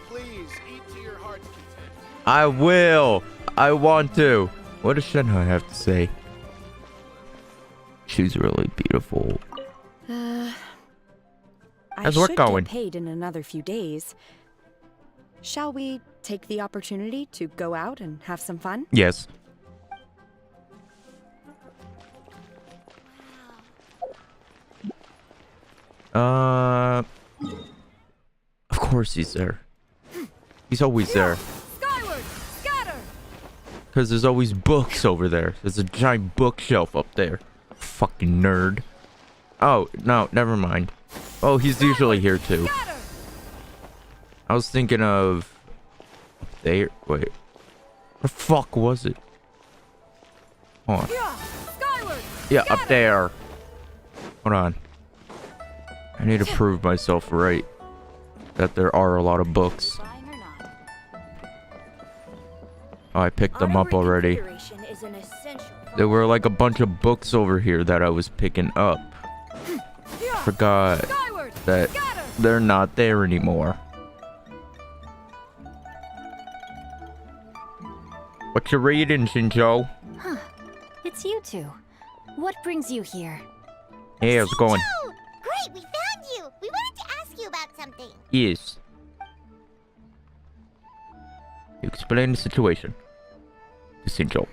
[SPEAKER 7] I will! I want to! What does Shenhe have to say? She's really beautiful. How's work going?
[SPEAKER 12] Get paid in another few days. Shall we take the opportunity to go out and have some fun?
[SPEAKER 7] Yes. Of course he's there. He's always there.
[SPEAKER 5] Skyward! Scatter!
[SPEAKER 7] Because there's always books over there. There's a giant bookshelf up there. Fucking nerd. Oh, no, never mind. Oh, he's usually here too. I was thinking of... Up there? Wait. Where the fuck was it? Hold on. Yeah, up there. Hold on. I need to prove myself right. That there are a lot of books. Oh, I picked them up already. There were like a bunch of books over here that I was picking up. Forgot that they're not there anymore. What you reading, Shinjo?
[SPEAKER 2] Huh. It's you two. What brings you here?
[SPEAKER 7] Hey, how's it going?
[SPEAKER 3] Great, we found you! We wanted to ask you about something.
[SPEAKER 7] Yes. You explain the situation to Shinjo.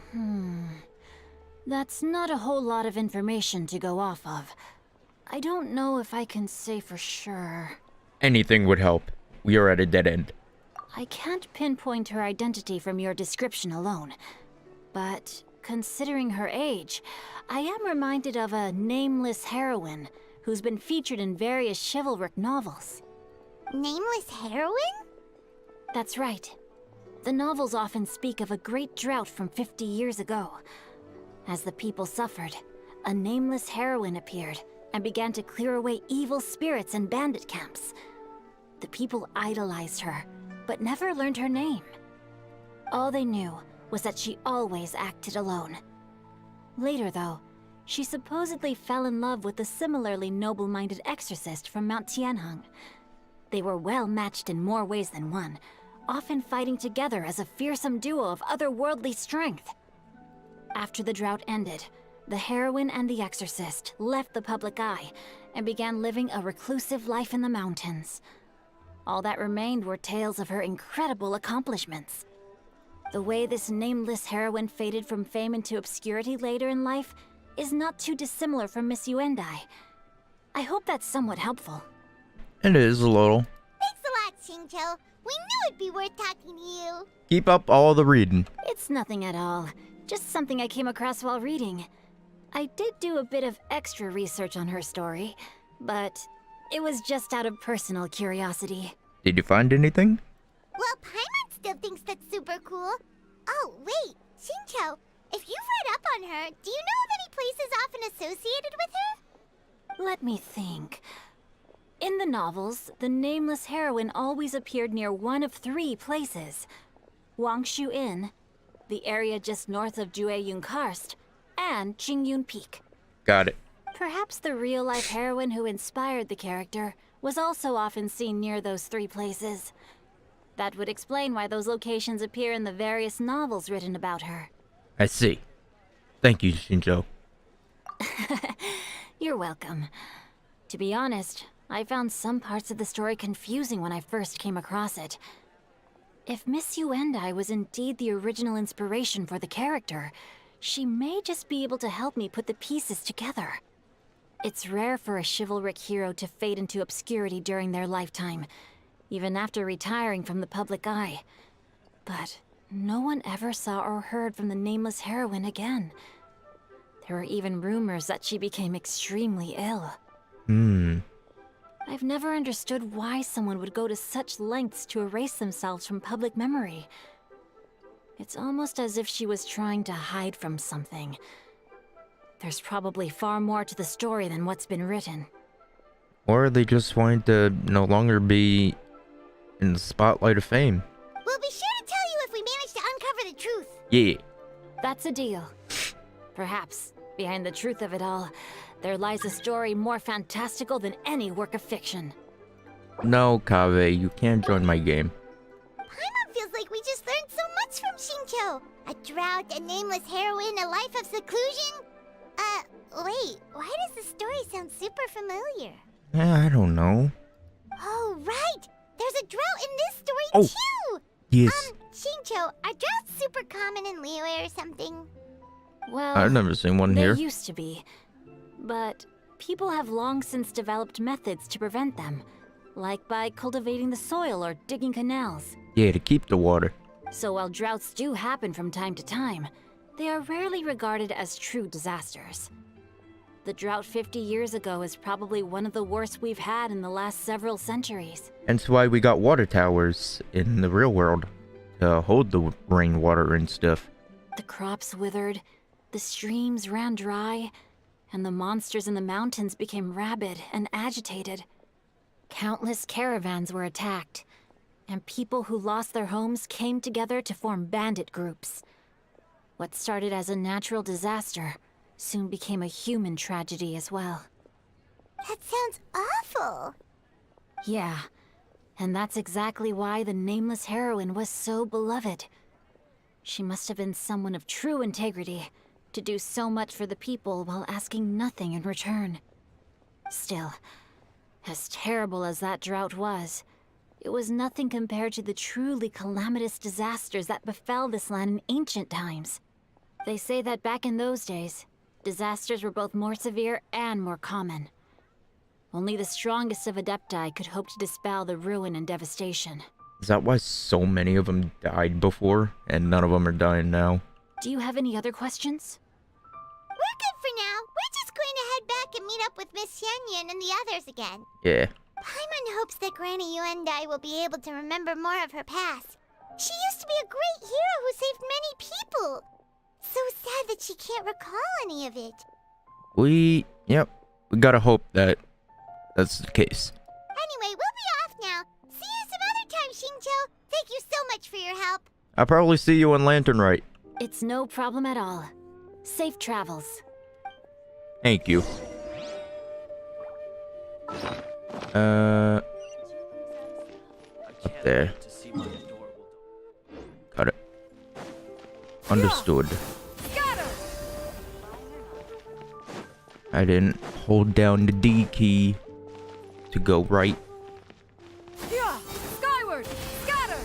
[SPEAKER 2] That's not a whole lot of information to go off of. I don't know if I can say for sure.
[SPEAKER 7] Anything would help. We are at a dead end.
[SPEAKER 2] I can't pinpoint her identity from your description alone. But considering her age, I am reminded of a nameless heroine who's been featured in various chivalric novels.
[SPEAKER 3] Nameless heroine?
[SPEAKER 2] That's right. The novels often speak of a great drought from 50 years ago. As the people suffered, a nameless heroine appeared and began to clear away evil spirits and bandit camps. The people idolized her, but never learned her name. All they knew was that she always acted alone. Later, though, she supposedly fell in love with a similarly noble-minded exorcist from Mount Tianheng. They were well matched in more ways than one, often fighting together as a fearsome duo of otherworldly strength. After the drought ended, the heroine and the exorcist left the public eye and began living a reclusive life in the mountains. All that remained were tales of her incredible accomplishments. The way this nameless heroine faded from fame into obscurity later in life is not too dissimilar from Miss Yuendai. I hope that's somewhat helpful.
[SPEAKER 7] It is a little.
[SPEAKER 3] Thanks a lot, Xingqiu. We knew it'd be worth talking to you.
[SPEAKER 7] Keep up all the reading.
[SPEAKER 2] It's nothing at all. Just something I came across while reading. I did do a bit of extra research on her story, but it was just out of personal curiosity.
[SPEAKER 7] Did you find anything?
[SPEAKER 3] Well, Paimon still thinks that's super cool. Oh, wait, Xingqiu, if you've read up on her, do you know of any places often associated with her?
[SPEAKER 2] Let me think. In the novels, the nameless heroine always appeared near one of 3 places. Wangshu Inn, the area just north of Jueyun Karst, and Qingyun Peak.
[SPEAKER 7] Got it.
[SPEAKER 2] Perhaps the real-life heroine who inspired the character was also often seen near those 3 places. That would explain why those locations appear in the various novels written about her.
[SPEAKER 7] I see. Thank you, Shinjo.
[SPEAKER 2] You're welcome. To be honest, I found some parts of the story confusing when I first came across it. If Miss Yuendai was indeed the original inspiration for the character, she may just be able to help me put the pieces together. It's rare for a chivalric hero to fade into obscurity during their lifetime, even after retiring from the public eye. But no one ever saw or heard from the nameless heroine again. There were even rumors that she became extremely ill. I've never understood why someone would go to such lengths to erase themselves from public memory. It's almost as if she was trying to hide from something. There's probably far more to the story than what's been written.
[SPEAKER 7] Or they just wanted to no longer be in the spotlight of fame.
[SPEAKER 3] We'll be sure to tell you if we manage to uncover the truth.
[SPEAKER 7] Yeah.
[SPEAKER 2] That's a deal. Perhaps, behind the truth of it all, there lies a story more fantastical than any work of fiction.
[SPEAKER 7] No, Kaveh, you can't join my game.
[SPEAKER 3] Paimon feels like we just learned so much from Xingqiu. A drought, a nameless heroine, a life of seclusion. Wait, why does the story sound super familiar?
[SPEAKER 7] I don't know.
[SPEAKER 3] Oh, right! There's a drought in this story too!
[SPEAKER 7] Yes.
[SPEAKER 3] Xingqiu, are droughts super common in Liyue or something?
[SPEAKER 2] Well,
[SPEAKER 7] I've never seen one here.
[SPEAKER 2] They used to be. But people have long since developed methods to prevent them, like by cultivating the soil or digging canals.
[SPEAKER 7] Yeah, to keep the water.
[SPEAKER 2] So while droughts do happen from time to time, they are rarely regarded as true disasters. The drought 50 years ago is probably one of the worst we've had in the last several centuries.
[SPEAKER 7] Hence why we got water towers in the real world to hold the rainwater and stuff.
[SPEAKER 2] The crops withered, the streams ran dry, and the monsters in the mountains became rabid and agitated. Countless caravans were attacked, and people who lost their homes came together to form bandit groups. What started as a natural disaster soon became a human tragedy as well.
[SPEAKER 3] That sounds awful.
[SPEAKER 2] Yeah, and that's exactly why the nameless heroine was so beloved. She must have been someone of true integrity, to do so much for the people while asking nothing in return. Still, as terrible as that drought was, it was nothing compared to the truly calamitous disasters that befell this land in ancient times. They say that back in those days, disasters were both more severe and more common. Only the strongest of Adepti could hope to dispel the ruin and devastation.
[SPEAKER 7] Is that why so many of them died before, and none of them are dying now?
[SPEAKER 2] Do you have any other questions?
[SPEAKER 3] We're good for now. We're just going to head back and meet up with Miss Xianyun and the others again.
[SPEAKER 7] Yeah.
[SPEAKER 3] Paimon hopes that Granny Yuendai will be able to remember more of her past. She used to be a great hero who saved many people. So sad that she can't recall any of it.
[SPEAKER 7] We gotta hope that that's the case.
[SPEAKER 3] Anyway, we'll be off now. See you some other time, Xingqiu. Thank you so much for your help.
[SPEAKER 7] I'll probably see you on Lantern Right.
[SPEAKER 2] It's no problem at all. Safe travels.
[SPEAKER 7] Thank you. Up there. Got it. Understood. I didn't hold down the D key to go right.
[SPEAKER 5] Skyward! Scatter!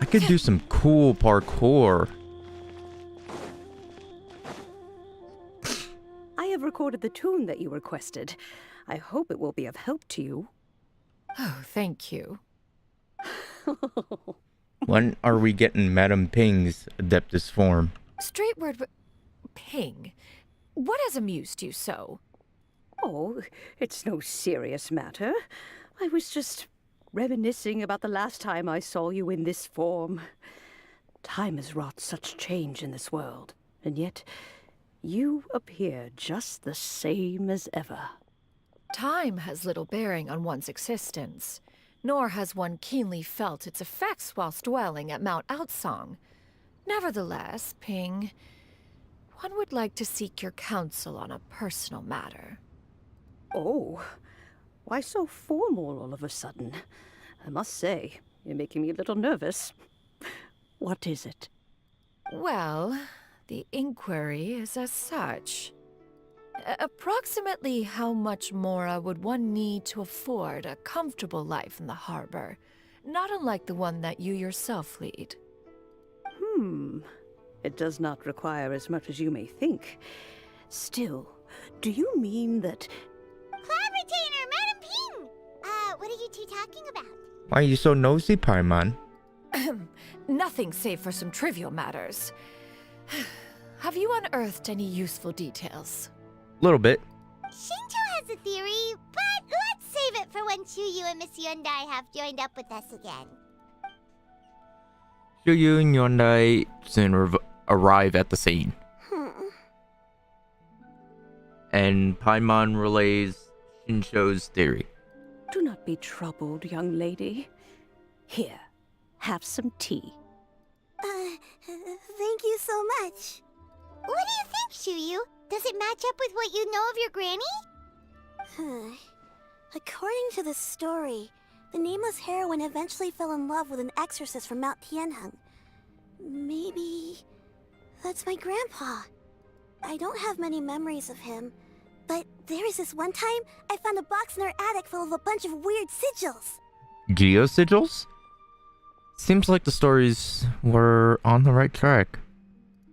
[SPEAKER 7] I could do some cool parkour.
[SPEAKER 17] I have recorded the tune that you requested. I hope it will be of help to you.
[SPEAKER 5] Oh, thank you.
[SPEAKER 7] When are we getting Madame Ping's Adeptus form?
[SPEAKER 5] Straight word, Ping. What has amused you so?
[SPEAKER 17] Oh, it's no serious matter. I was just reminiscing about the last time I saw you in this form. Time has wrought such change in this world, and yet you appear just the same as ever.
[SPEAKER 5] Time has little bearing on one's existence, nor has one keenly felt its effects whilst dwelling at Mount Outsong. Nevertheless, Ping, one would like to seek your counsel on a personal matter.
[SPEAKER 17] Oh, why so formal all of a sudden? I must say, you're making me a little nervous. What is it?
[SPEAKER 5] Well, the inquiry is as such. Approximately how much more would one need to afford a comfortable life in the harbor, not unlike the one that you yourself lead?
[SPEAKER 17] It does not require as much as you may think. Still, do you mean that...
[SPEAKER 3] Cloud Retainer, Madam Ping! What are you two talking about?
[SPEAKER 7] Why are you so nosy, Paimon?
[SPEAKER 5] Nothing save for some trivial matters. Have you unearthed any useful details?
[SPEAKER 7] Little bit.
[SPEAKER 3] Xingqiu has a theory, but let's save it for when Chuyu and Miss Yuendai have joined up with us again.
[SPEAKER 7] Xianyun and Yuendai soon arrive at the scene. And Paimon relays Xingqiu's theory.
[SPEAKER 17] Do not be troubled, young lady. Here, have some tea.
[SPEAKER 16] Thank you so much.
[SPEAKER 3] What do you think, Chuyu? Does it match up with what you know of your granny?
[SPEAKER 16] According to the story, the nameless heroine eventually fell in love with an exorcist from Mount Tianheng. Maybe that's my grandpa. I don't have many memories of him, but there was this one time I found a box in our attic full of a bunch of weird sigils.
[SPEAKER 7] Geosigils? Seems like the stories were on the right track.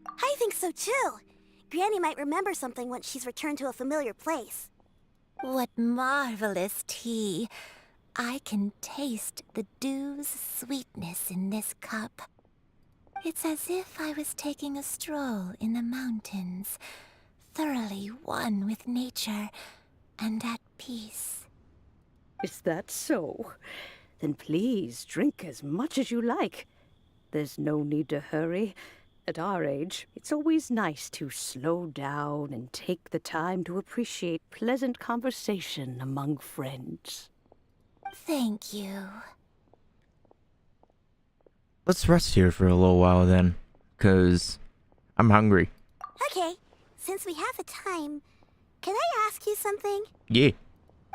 [SPEAKER 16] I think so too. Granny might remember something once she's returned to a familiar place.
[SPEAKER 15] What marvelous tea. I can taste the dew's sweetness in this cup. It's as if I was taking a stroll in the mountains, thoroughly one with nature and at peace.
[SPEAKER 17] Is that so? Then please drink as much as you like. There's no need to hurry. At our age, it's always nice to slow down and take the time to appreciate pleasant conversation among friends.
[SPEAKER 15] Thank you.
[SPEAKER 7] Let's rest here for a little while then, 'cause I'm hungry.
[SPEAKER 16] Okay, since we have the time, can I ask you something?
[SPEAKER 7] Yeah.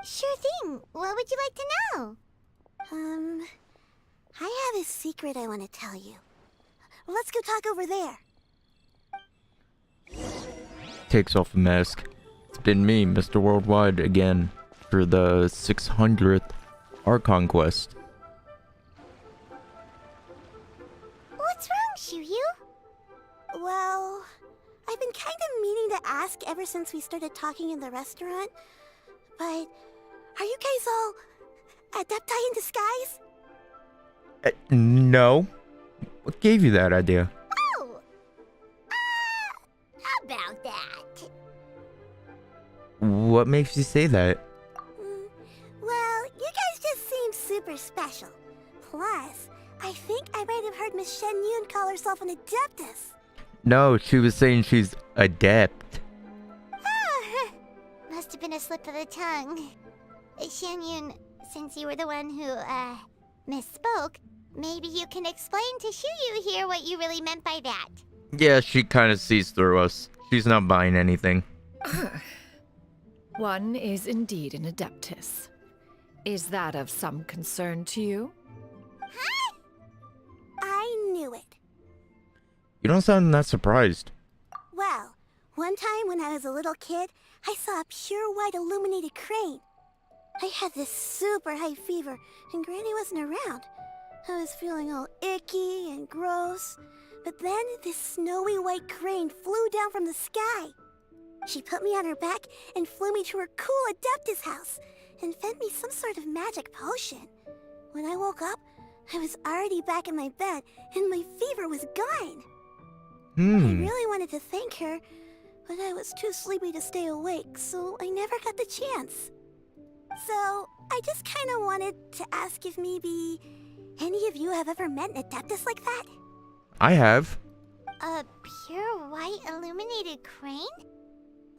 [SPEAKER 3] Sure thing. What would you like to know?
[SPEAKER 16] I have a secret I want to tell you. Let's go talk over there.
[SPEAKER 7] Takes off the mask. It's been me, Mr. Worldwide, again, for the 600th Archon quest.
[SPEAKER 3] What's wrong, Chuyu?
[SPEAKER 16] Well, I've been kind of meaning to ask ever since we started talking in the restaurant, but are you guys all adepti in disguise?
[SPEAKER 7] No. What gave you that idea?
[SPEAKER 3] Oh! How about that?
[SPEAKER 7] What makes you say that?
[SPEAKER 16] Well, you guys just seem super special. Plus, I think I might have heard Miss Xianyun call herself an Adeptus.
[SPEAKER 7] No, she was saying she's adept.
[SPEAKER 3] Oh, must have been a slip of the tongue. Xianyun, since you were the one who, misspoke, maybe you can explain to Xiyu here what you really meant by that.
[SPEAKER 7] Yeah, she kind of sees through us. She's not buying anything.
[SPEAKER 5] One is indeed an Adeptus. Is that of some concern to you?
[SPEAKER 16] Huh? I knew it.
[SPEAKER 7] You don't sound that surprised.
[SPEAKER 16] Well, one time when I was a little kid, I saw a pure white illuminated crane. I had this super high fever, and Granny wasn't around. I was feeling all icky and gross. But then this snowy white crane flew down from the sky. She put me on her back and flew me to her cool Adeptus house and fed me some sort of magic potion. When I woke up, I was already back in my bed and my fever was gone. I really wanted to thank her, but I was too sleepy to stay awake, so I never got the chance. So, I just kind of wanted to ask if maybe any of you have ever met an Adeptus like that?
[SPEAKER 7] I have.
[SPEAKER 3] A pure white illuminated crane?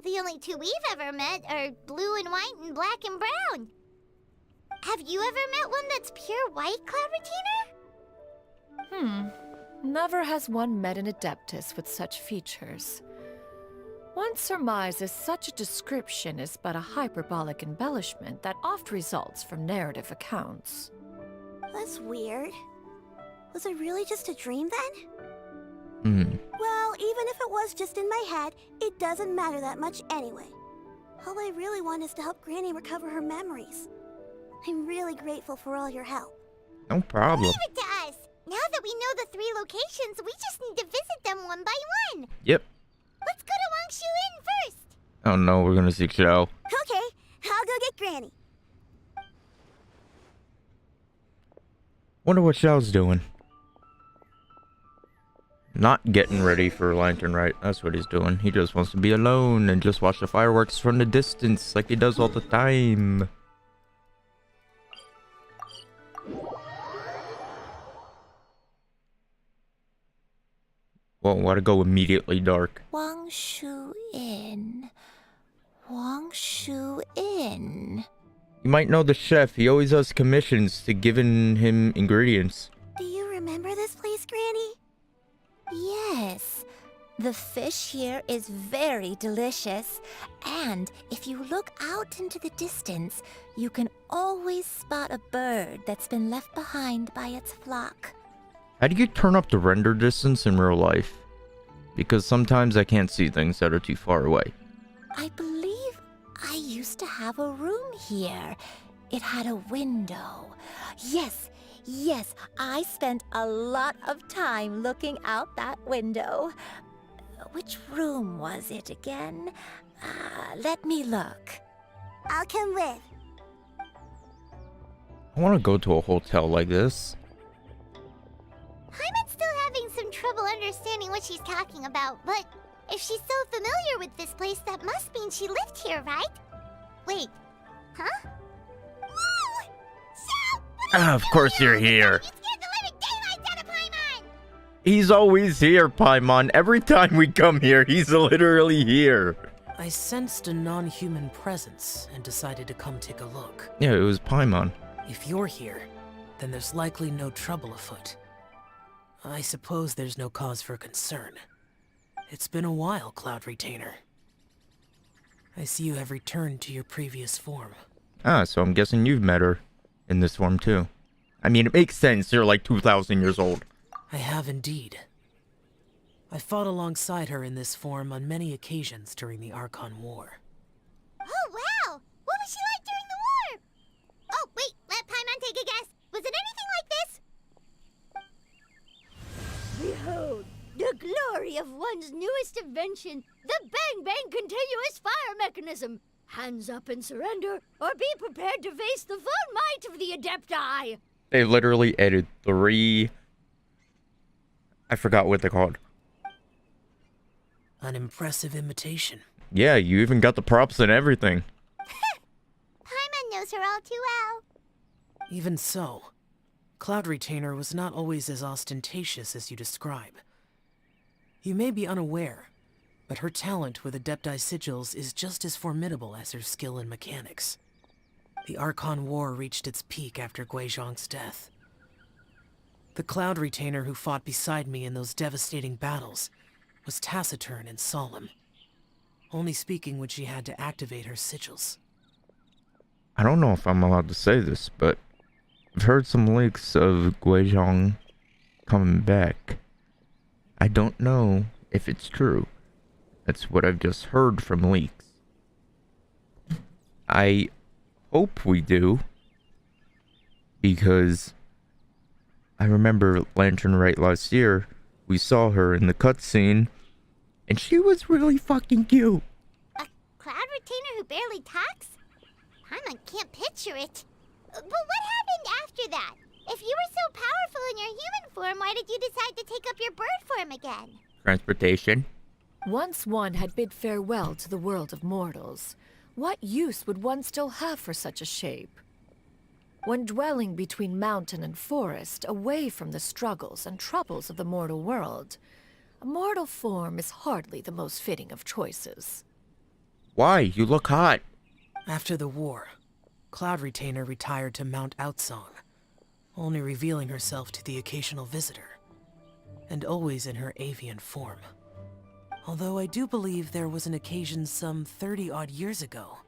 [SPEAKER 3] The only two we've ever met are blue and white and black and brown. Have you ever met one that's pure white, Cloud Retainer?
[SPEAKER 5] Never has one met an Adeptus with such features. One surmises such a description is but a hyperbolic embellishment that oft results from narrative accounts.
[SPEAKER 16] That's weird. Was it really just a dream then? Well, even if it was just in my head, it doesn't matter that much anyway. All I really want is to help Granny recover her memories. I'm really grateful for all your help.
[SPEAKER 7] No problem.
[SPEAKER 3] Leave it to us! Now that we know the 3 locations, we just need to visit them one by one.
[SPEAKER 7] Yep.
[SPEAKER 3] Let's go to Wangshu Inn first.
[SPEAKER 7] Oh no, we're gonna see Xiao.
[SPEAKER 16] Okay, I'll go get Granny.
[SPEAKER 7] Wonder what Xiao's doing. Not getting ready for Lantern Rite. That's what he's doing. He just wants to be alone and just watch the fireworks from the distance like he does all the time. Well, why to go immediately dark?
[SPEAKER 15] Wangshu Inn. Wangshu Inn.
[SPEAKER 7] You might know the chef. He always has commissions to giving him ingredients.
[SPEAKER 16] Do you remember this place, Granny?
[SPEAKER 15] Yes. The fish here is very delicious. And if you look out into the distance, you can always spot a bird that's been left behind by its flock.
[SPEAKER 7] How do you turn up the render distance in real life? Because sometimes I can't see things that are too far away.
[SPEAKER 15] I believe I used to have a room here. It had a window. Yes, I spent a lot of time looking out that window. Which room was it again? Let me look.
[SPEAKER 16] I'll come with.
[SPEAKER 7] I want to go to a hotel like this.
[SPEAKER 3] Hyman's still having some trouble understanding what she's talking about, but if she's so familiar with this place, that must mean she lived here, right? Wait, huh? Whoa! So,
[SPEAKER 7] Of course you're here.
[SPEAKER 3] you scared the living daylights out of Paimon!
[SPEAKER 7] He's always here, Paimon. Every time we come here, he's literally here.
[SPEAKER 18] I sensed a non-human presence and decided to come take a look.
[SPEAKER 7] Yeah, it was Paimon.
[SPEAKER 18] If you're here, then there's likely no trouble afoot. I suppose there's no cause for concern. It's been a while, Cloud Retainer. I see you have returned to your previous form.
[SPEAKER 7] Ah, so I'm guessing you've met her in this form too. I mean, it makes sense. You're like 2,000 years old.
[SPEAKER 18] I have indeed. I fought alongside her in this form on many occasions during the Archon War.
[SPEAKER 3] Oh, wow! What was she like during the war? Oh, wait, let Paimon take a guess. Was it anything like this?
[SPEAKER 19] Behold, the glory of one's newest invention, the Bang Bang Continuous Fire Mechanism. Hands up and surrender, or be prepared to face the full might of the Adepti.
[SPEAKER 7] They literally added 3 I forgot what they're called.
[SPEAKER 18] An impressive imitation.
[SPEAKER 7] Yeah, you even got the props and everything.
[SPEAKER 3] Paimon knows her all too well.
[SPEAKER 18] Even so, Cloud Retainer was not always as ostentatious as you describe. You may be unaware, but her talent with Adepti sigils is just as formidable as her skill in mechanics. The Archon War reached its peak after Guizhong's death. The Cloud Retainer who fought beside me in those devastating battles was taciturn and solemn, only speaking when she had to activate her sigils.
[SPEAKER 7] I don't know if I'm allowed to say this, but I've heard some leaks of Guizhong coming back. I don't know if it's true. That's what I've just heard from leaks. I hope we do, because I remember Lantern Rite last year, we saw her in the cutscene, and she was really fucking cute.
[SPEAKER 3] A Cloud Retainer who barely talks? Paimon can't picture it. But what happened after that? If you were so powerful in your human form, why did you decide to take up your bird form again?
[SPEAKER 7] Transportation.
[SPEAKER 5] Once one had bid farewell to the world of mortals, what use would one still have for such a shape? When dwelling between mountain and forest, away from the struggles and troubles of the mortal world, a mortal form is hardly the most fitting of choices.
[SPEAKER 7] Why? You look hot.
[SPEAKER 18] After the war, Cloud Retainer retired to Mount Outsong, only revealing herself to the occasional visitor, and always in her avian form. Although I do believe there was an occasion some 30-odd years ago,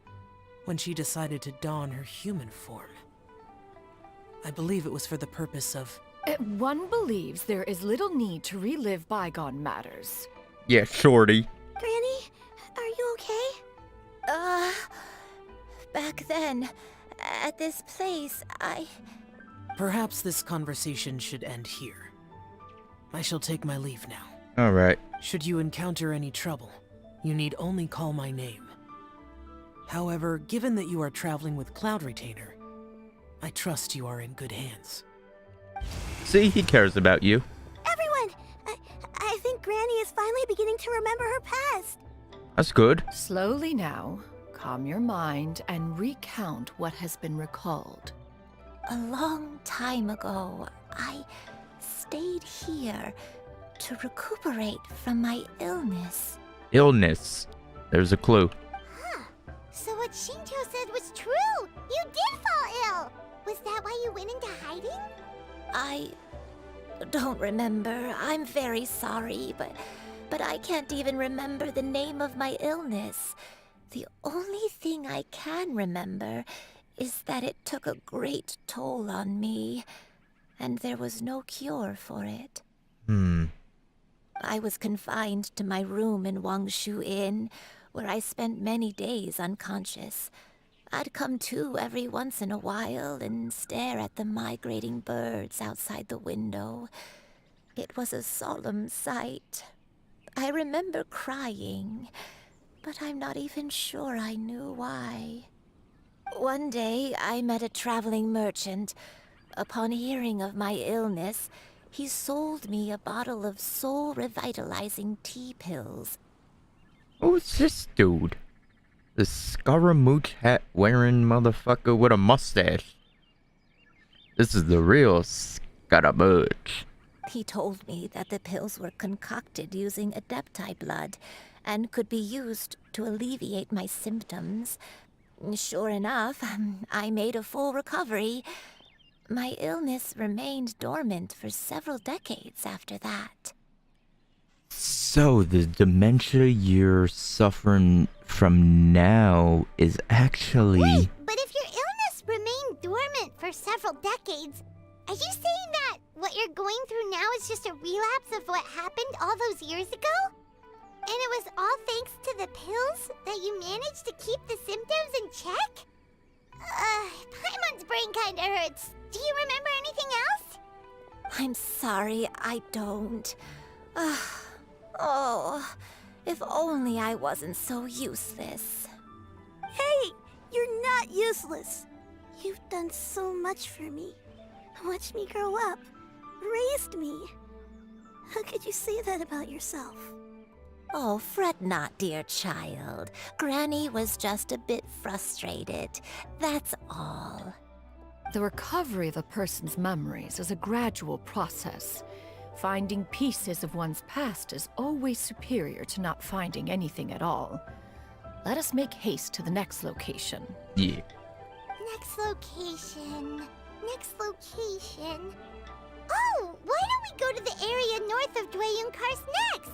[SPEAKER 18] when she decided to don her human form. I believe it was for the purpose of...
[SPEAKER 5] One believes there is little need to relive bygone matters.
[SPEAKER 7] Yeah, shorty.
[SPEAKER 16] Granny, are you okay?
[SPEAKER 15] Back then, at this place,
[SPEAKER 18] Perhaps this conversation should end here. I shall take my leave now.
[SPEAKER 7] Alright.
[SPEAKER 18] Should you encounter any trouble, you need only call my name. However, given that you are traveling with Cloud Retainer, I trust you are in good hands.
[SPEAKER 7] See, he cares about you.
[SPEAKER 16] Everyone! I think Granny is finally beginning to remember her past.
[SPEAKER 7] That's good.
[SPEAKER 5] Slowly now, calm your mind and recount what has been recalled.
[SPEAKER 15] a long time ago, I stayed here to recuperate from my illness.
[SPEAKER 7] Illness. There's a clue.
[SPEAKER 3] So what Shinto said was true! You did fall ill! Was that why you went into hiding?
[SPEAKER 15] I don't remember. I'm very sorry, but I can't even remember the name of my illness. The only thing I can remember is that it took a great toll on me, and there was no cure for it. I was confined to my room in Wangshu Inn, where I spent many days unconscious. I'd come to every once in a while and stare at the migrating birds outside the window. It was a solemn sight. I remember crying, but I'm not even sure I knew why. One day, I met a traveling merchant. Upon hearing of my illness, he sold me a bottle of soul-revitalizing tea pills.
[SPEAKER 7] Who's this dude? The Scaramouche hat wearing motherfucker with a mustache. This is the real Scaramouche.
[SPEAKER 15] He told me that the pills were concocted using Adepti blood and could be used to alleviate my symptoms. Sure enough, I made a full recovery. My illness remained dormant for several decades after that.
[SPEAKER 7] So, the dementia you're suffering from now is actually...
[SPEAKER 3] Wait, but if your illness remained dormant for several decades, are you saying that what you're going through now is just a relapse of what happened all those years ago? And it was all thanks to the pills that you managed to keep the symptoms in check? Paimon's brain kinda hurts. Do you remember anything else?
[SPEAKER 15] I'm sorry, I don't. Oh, if only I wasn't so useless.
[SPEAKER 16] Hey, you're not useless. You've done so much for me. Watched me grow up, raised me. How could you say that about yourself?
[SPEAKER 15] Oh, fret not, dear child. Granny was just a bit frustrated. That's all.
[SPEAKER 5] The recovery of a person's memories is a gradual process. Finding pieces of one's past is always superior to not finding anything at all. Let us make haste to the next location.
[SPEAKER 7] Yeah.
[SPEAKER 3] Next location. Next location. Oh, why don't we go to the area north of Dwayun Karst next?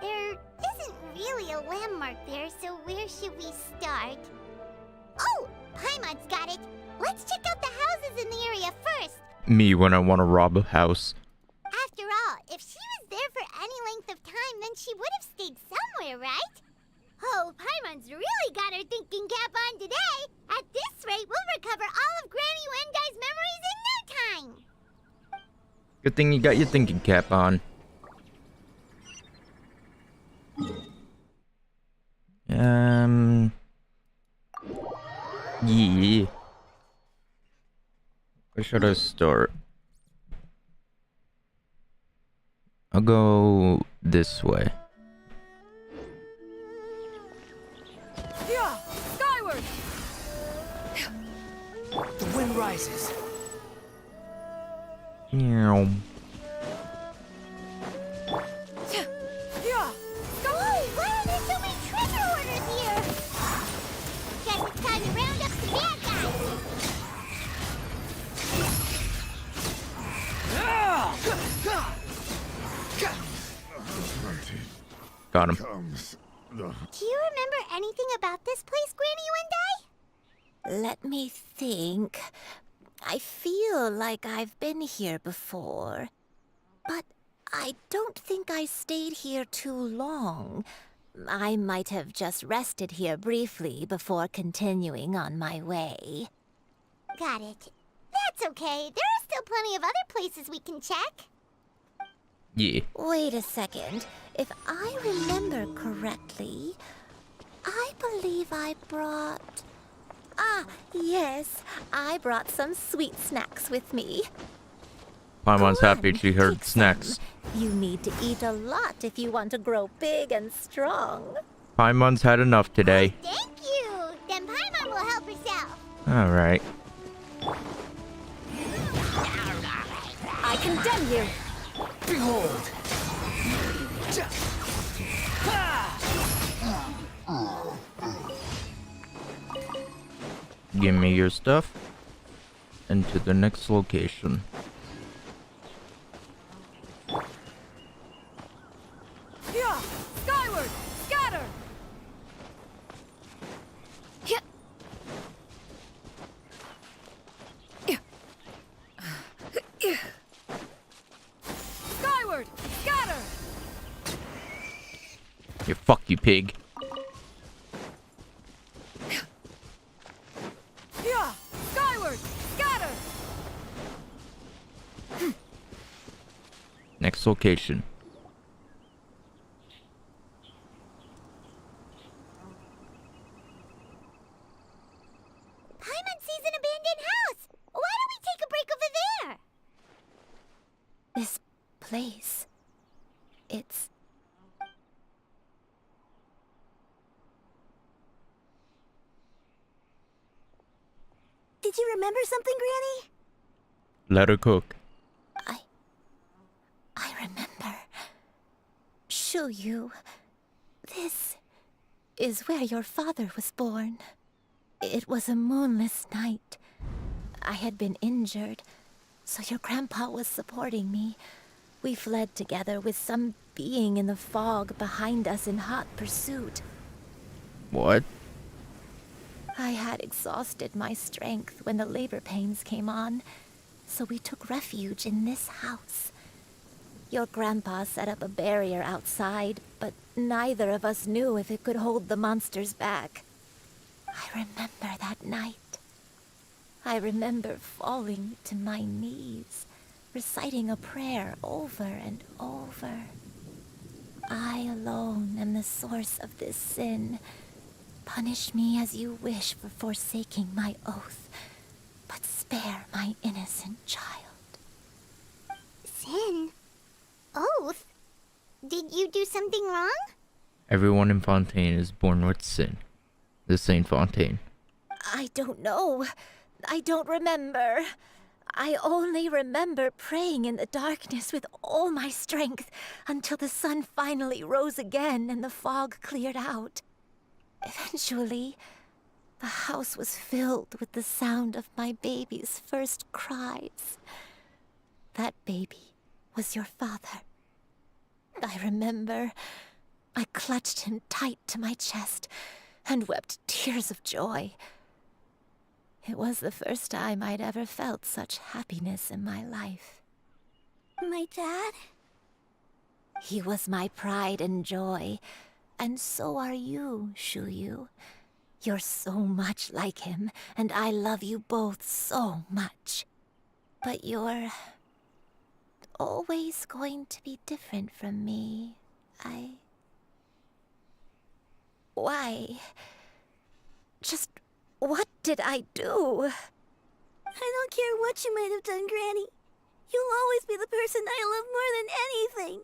[SPEAKER 3] There isn't really a landmark there, so where should we start? Oh, Paimon's got it. Let's check out the houses in the area first.
[SPEAKER 7] Me when I want to rob a house.
[SPEAKER 3] After all, if she was there for any length of time, then she would have stayed somewhere, right? Oh, Paimon's really got her thinking cap on today. At this rate, we'll recover all of Granny Wendai's memories in no time.
[SPEAKER 7] Good thing you got your thinking cap on. Yeah. Where should I start? I'll go this way.
[SPEAKER 18] Yeah! Skyward! The wind rises.
[SPEAKER 7] Meow.
[SPEAKER 3] Yeah! Whoa, why are there so many treasure hoarders here? Guess it's time to round up some bad guys.
[SPEAKER 7] Got him.
[SPEAKER 3] Do you remember anything about this place, Granny Wendai?
[SPEAKER 15] Let me think. I feel like I've been here before, but I don't think I stayed here too long. I might have just rested here briefly before continuing on my way.
[SPEAKER 3] Got it. That's okay. There are still plenty of other places we can check.
[SPEAKER 7] Yeah.
[SPEAKER 15] Wait a second. If I remember correctly, I believe I brought... Ah, yes. I brought some sweet snacks with me.
[SPEAKER 7] Paimon's happy she heard snacks.
[SPEAKER 15] You need to eat a lot if you want to grow big and strong.
[SPEAKER 7] Paimon's had enough today.
[SPEAKER 3] Thank you. Then Paimon will help herself.
[SPEAKER 7] Alright.
[SPEAKER 5] I condemn you!
[SPEAKER 18] Behold!
[SPEAKER 7] Give me your stuff. And to the next location.
[SPEAKER 18] Yeah! Skyward! Scatter!
[SPEAKER 5] Yeah.
[SPEAKER 18] Skyward! Scatter!
[SPEAKER 7] You fuck you pig.
[SPEAKER 18] Yeah! Skyward! Scatter!
[SPEAKER 7] Next location.
[SPEAKER 3] Paimon sees an abandoned house. Why don't we take a break over there?
[SPEAKER 15] This place... It's...
[SPEAKER 16] Did you remember something, Granny?
[SPEAKER 7] Let her cook.
[SPEAKER 15] I remember. Xianyun. This is where your father was born. It was a moonless night. I had been injured, so your grandpa was supporting me. We fled together with some being in the fog behind us in hot pursuit.
[SPEAKER 7] What?
[SPEAKER 15] I had exhausted my strength when the labor pains came on, so we took refuge in this house. Your grandpa set up a barrier outside, but neither of us knew if it could hold the monsters back. I remember that night. I remember falling to my knees, reciting a prayer over and over. I alone am the source of this sin. Punish me as you wish for forsaking my oath, but spare my innocent child.
[SPEAKER 3] Sin? Oath? Did you do something wrong?
[SPEAKER 7] Everyone in Fontaine is born with sin. The Saint Fontaine.
[SPEAKER 15] I don't know. I don't remember. I only remember praying in the darkness with all my strength until the sun finally rose again and the fog cleared out. Eventually, the house was filled with the sound of my baby's first cries. That baby was your father. I remember I clutched him tight to my chest and wept tears of joy. It was the first time I'd ever felt such happiness in my life.
[SPEAKER 16] My dad?
[SPEAKER 15] He was my pride and joy, and so are you, Xianyun. You're so much like him, and I love you both so much. But you're always going to be different from me. Why? Just what did I do?
[SPEAKER 16] I don't care what you might have done, Granny. You'll always be the person I love more than anything.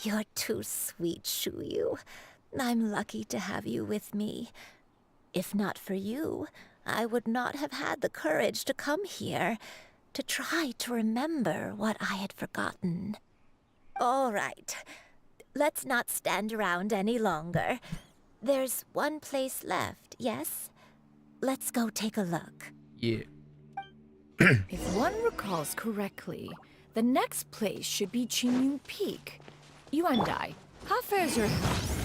[SPEAKER 15] You're too sweet, Xianyun. I'm lucky to have you with me. If not for you, I would not have had the courage to come here, to try to remember what I had forgotten. All right, let's not stand around any longer. There's one place left, yes? Let's go take a look.
[SPEAKER 7] Yeah.
[SPEAKER 5] If one recalls correctly, the next place should be Xianyun Peak. You and I, how fares your health?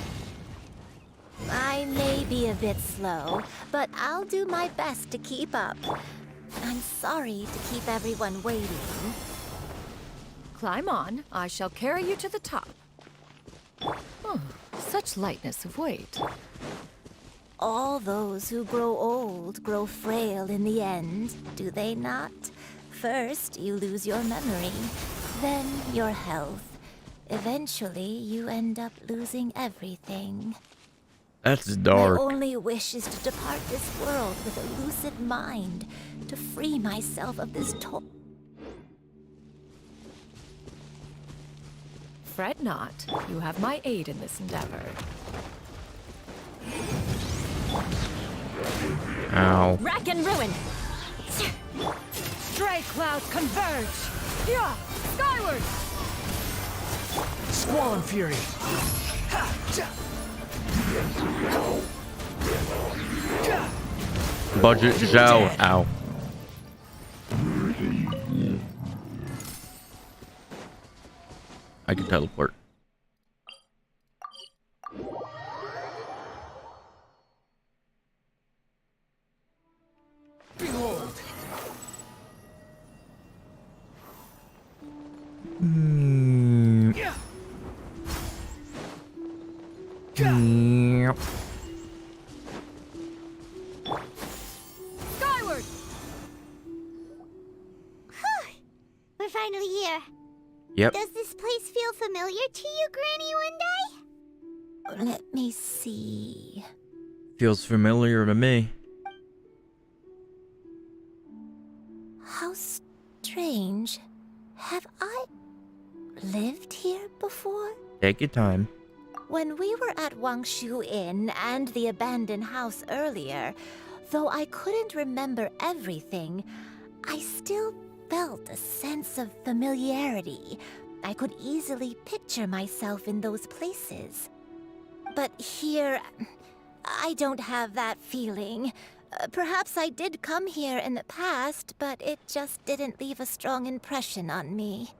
[SPEAKER 15] I may be a bit slow, but I'll do my best to keep up. I'm sorry to keep everyone waiting.
[SPEAKER 5] Climb on. I shall carry you to the top. Oh, such lightness of weight.
[SPEAKER 15] All those who grow old grow frail in the end, do they not? First, you lose your memory, then your health. Eventually, you end up losing everything.
[SPEAKER 7] That's dark.
[SPEAKER 15] My only wish is to depart this world with a lucid mind, to free myself of this
[SPEAKER 5] Fret not. You have my aid in this endeavor.
[SPEAKER 7] Ow.
[SPEAKER 5] Rack and ruin! Stray clouds converge! Yeah! Skyward!
[SPEAKER 18] Squall and Fury!
[SPEAKER 7] Budget Zhao. Ow. I can teleport.
[SPEAKER 18] Behold!
[SPEAKER 5] Skyward!
[SPEAKER 3] We're finally here.
[SPEAKER 7] Yep.
[SPEAKER 3] Does this place feel familiar to you, Granny One Day?
[SPEAKER 15] Let me see.
[SPEAKER 7] Feels familiar to me.
[SPEAKER 15] How strange. Have I lived here before?
[SPEAKER 7] Take your time.
[SPEAKER 15] When we were at Wangshu Inn and the abandoned house earlier, though I couldn't remember everything, I still felt a sense of familiarity. I could easily picture myself in those places. But here, I don't have that feeling. Perhaps I did come here in the past, but it just didn't leave a strong impression on me.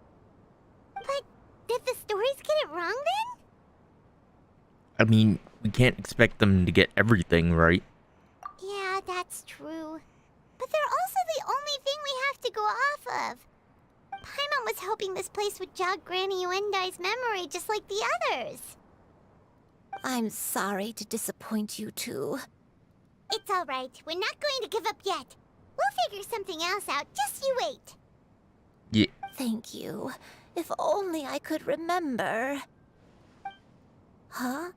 [SPEAKER 3] But did the stories get it wrong then?
[SPEAKER 7] I mean, we can't expect them to get everything right.
[SPEAKER 3] Yeah, that's true. But they're also the only thing we have to go off of. Paimon was hoping this place would jog Granny Uendai's memory just like the others.
[SPEAKER 15] I'm sorry to disappoint you two.
[SPEAKER 3] It's all right. We're not going to give up yet. We'll figure something else out. Just you wait.
[SPEAKER 7] Yeah.
[SPEAKER 15] Thank you. If only I could remember. Huh?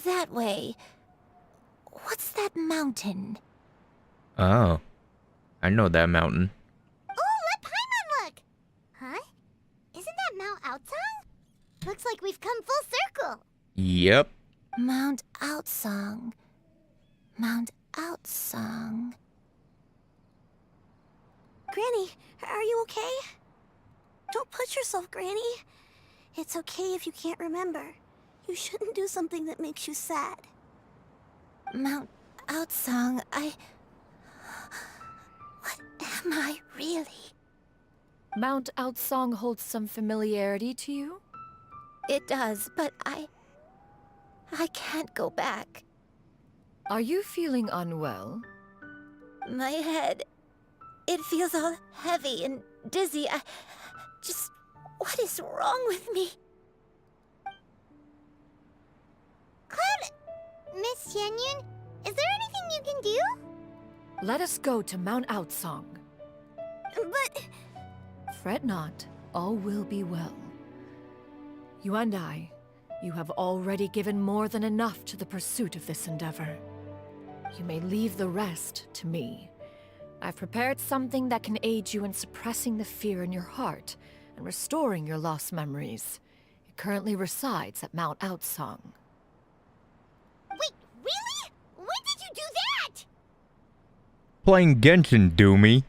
[SPEAKER 15] That way. What's that mountain?
[SPEAKER 7] Oh. I know that mountain.
[SPEAKER 3] Oh, let Paimon look! Huh? Isn't that Mount outside? Looks like we've come full circle.
[SPEAKER 7] Yep.
[SPEAKER 15] Mount Outsong. Mount Outsong.
[SPEAKER 16] Granny, are you okay? Don't push yourself, Granny. It's okay if you can't remember. You shouldn't do something that makes you sad.
[SPEAKER 15] Mount Outsong, What am I really?
[SPEAKER 5] Mount Outsong holds some familiarity to you?
[SPEAKER 15] It does, but I can't go back.
[SPEAKER 5] Are you feeling unwell?
[SPEAKER 15] My head, it feels all heavy and dizzy. What is wrong with me?
[SPEAKER 3] Cloud, Miss Xianyun, is there anything you can do?
[SPEAKER 5] Let us go to Mount Outsong.
[SPEAKER 16] But...
[SPEAKER 5] Fret not, all will be well. You and I, you have already given more than enough to the pursuit of this endeavor. You may leave the rest to me. I've prepared something that can aid you in suppressing the fear in your heart and restoring your lost memories. It currently resides at Mount Outsong.
[SPEAKER 3] Wait, really? When did you do that?
[SPEAKER 7] Playing Genshin, Doomy.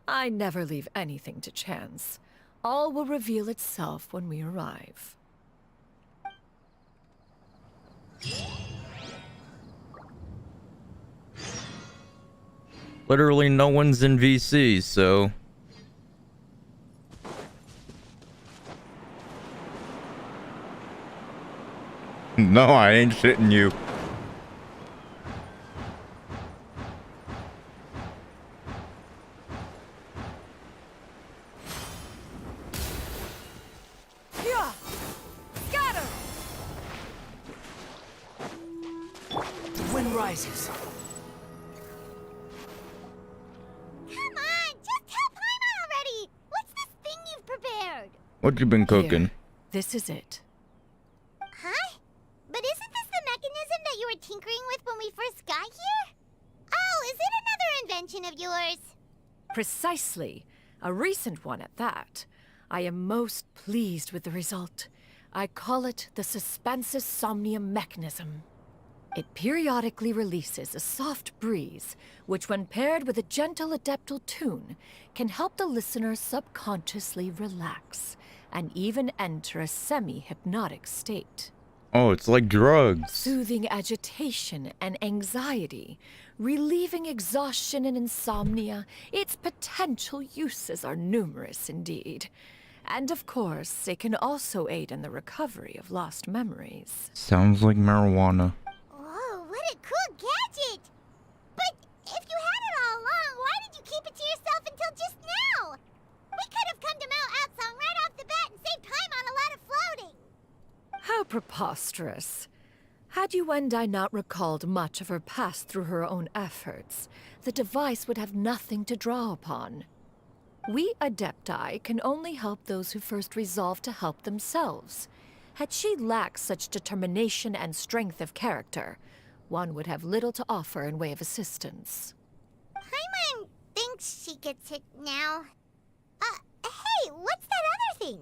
[SPEAKER 5] I never leave anything to chance. All will reveal itself when we arrive.
[SPEAKER 7] Literally no one's in VC, so... No, I ain't shitting you.
[SPEAKER 5] Yeah! Scatter!
[SPEAKER 18] The wind rises.
[SPEAKER 3] Come on, just tell Paimon already! What's this thing you've prepared?
[SPEAKER 7] What you been cooking?
[SPEAKER 5] Here, this is it.
[SPEAKER 3] Huh? But isn't this the mechanism that you were tinkering with when we first got here? Oh, is it another invention of yours?
[SPEAKER 5] Precisely. A recent one at that. I am most pleased with the result. I call it the Suspensus Somnium mechanism. It periodically releases a soft breeze, which when paired with a gentle adeptal tune, can help the listener subconsciously relax, and even enter a semi-hypnotic state.
[SPEAKER 7] Oh, it's like drugs.
[SPEAKER 5] Soothing agitation and anxiety, relieving exhaustion and insomnia, its potential uses are numerous indeed. And of course, it can also aid in the recovery of lost memories.
[SPEAKER 7] Sounds like marijuana.
[SPEAKER 3] Whoa, what a cool gadget! But if you had it all along, why did you keep it to yourself until just now? We could have come to Mount Outsong right off the bat and saved Paimon a lot of floating.
[SPEAKER 5] How preposterous. Had you and I not recalled much of her past through her own efforts, the device would have nothing to draw upon. We Adepti can only help those who first resolve to help themselves. Had she lacked such determination and strength of character, one would have little to offer in way of assistance.
[SPEAKER 3] Paimon thinks she gets it now. Hey, what's that other thing?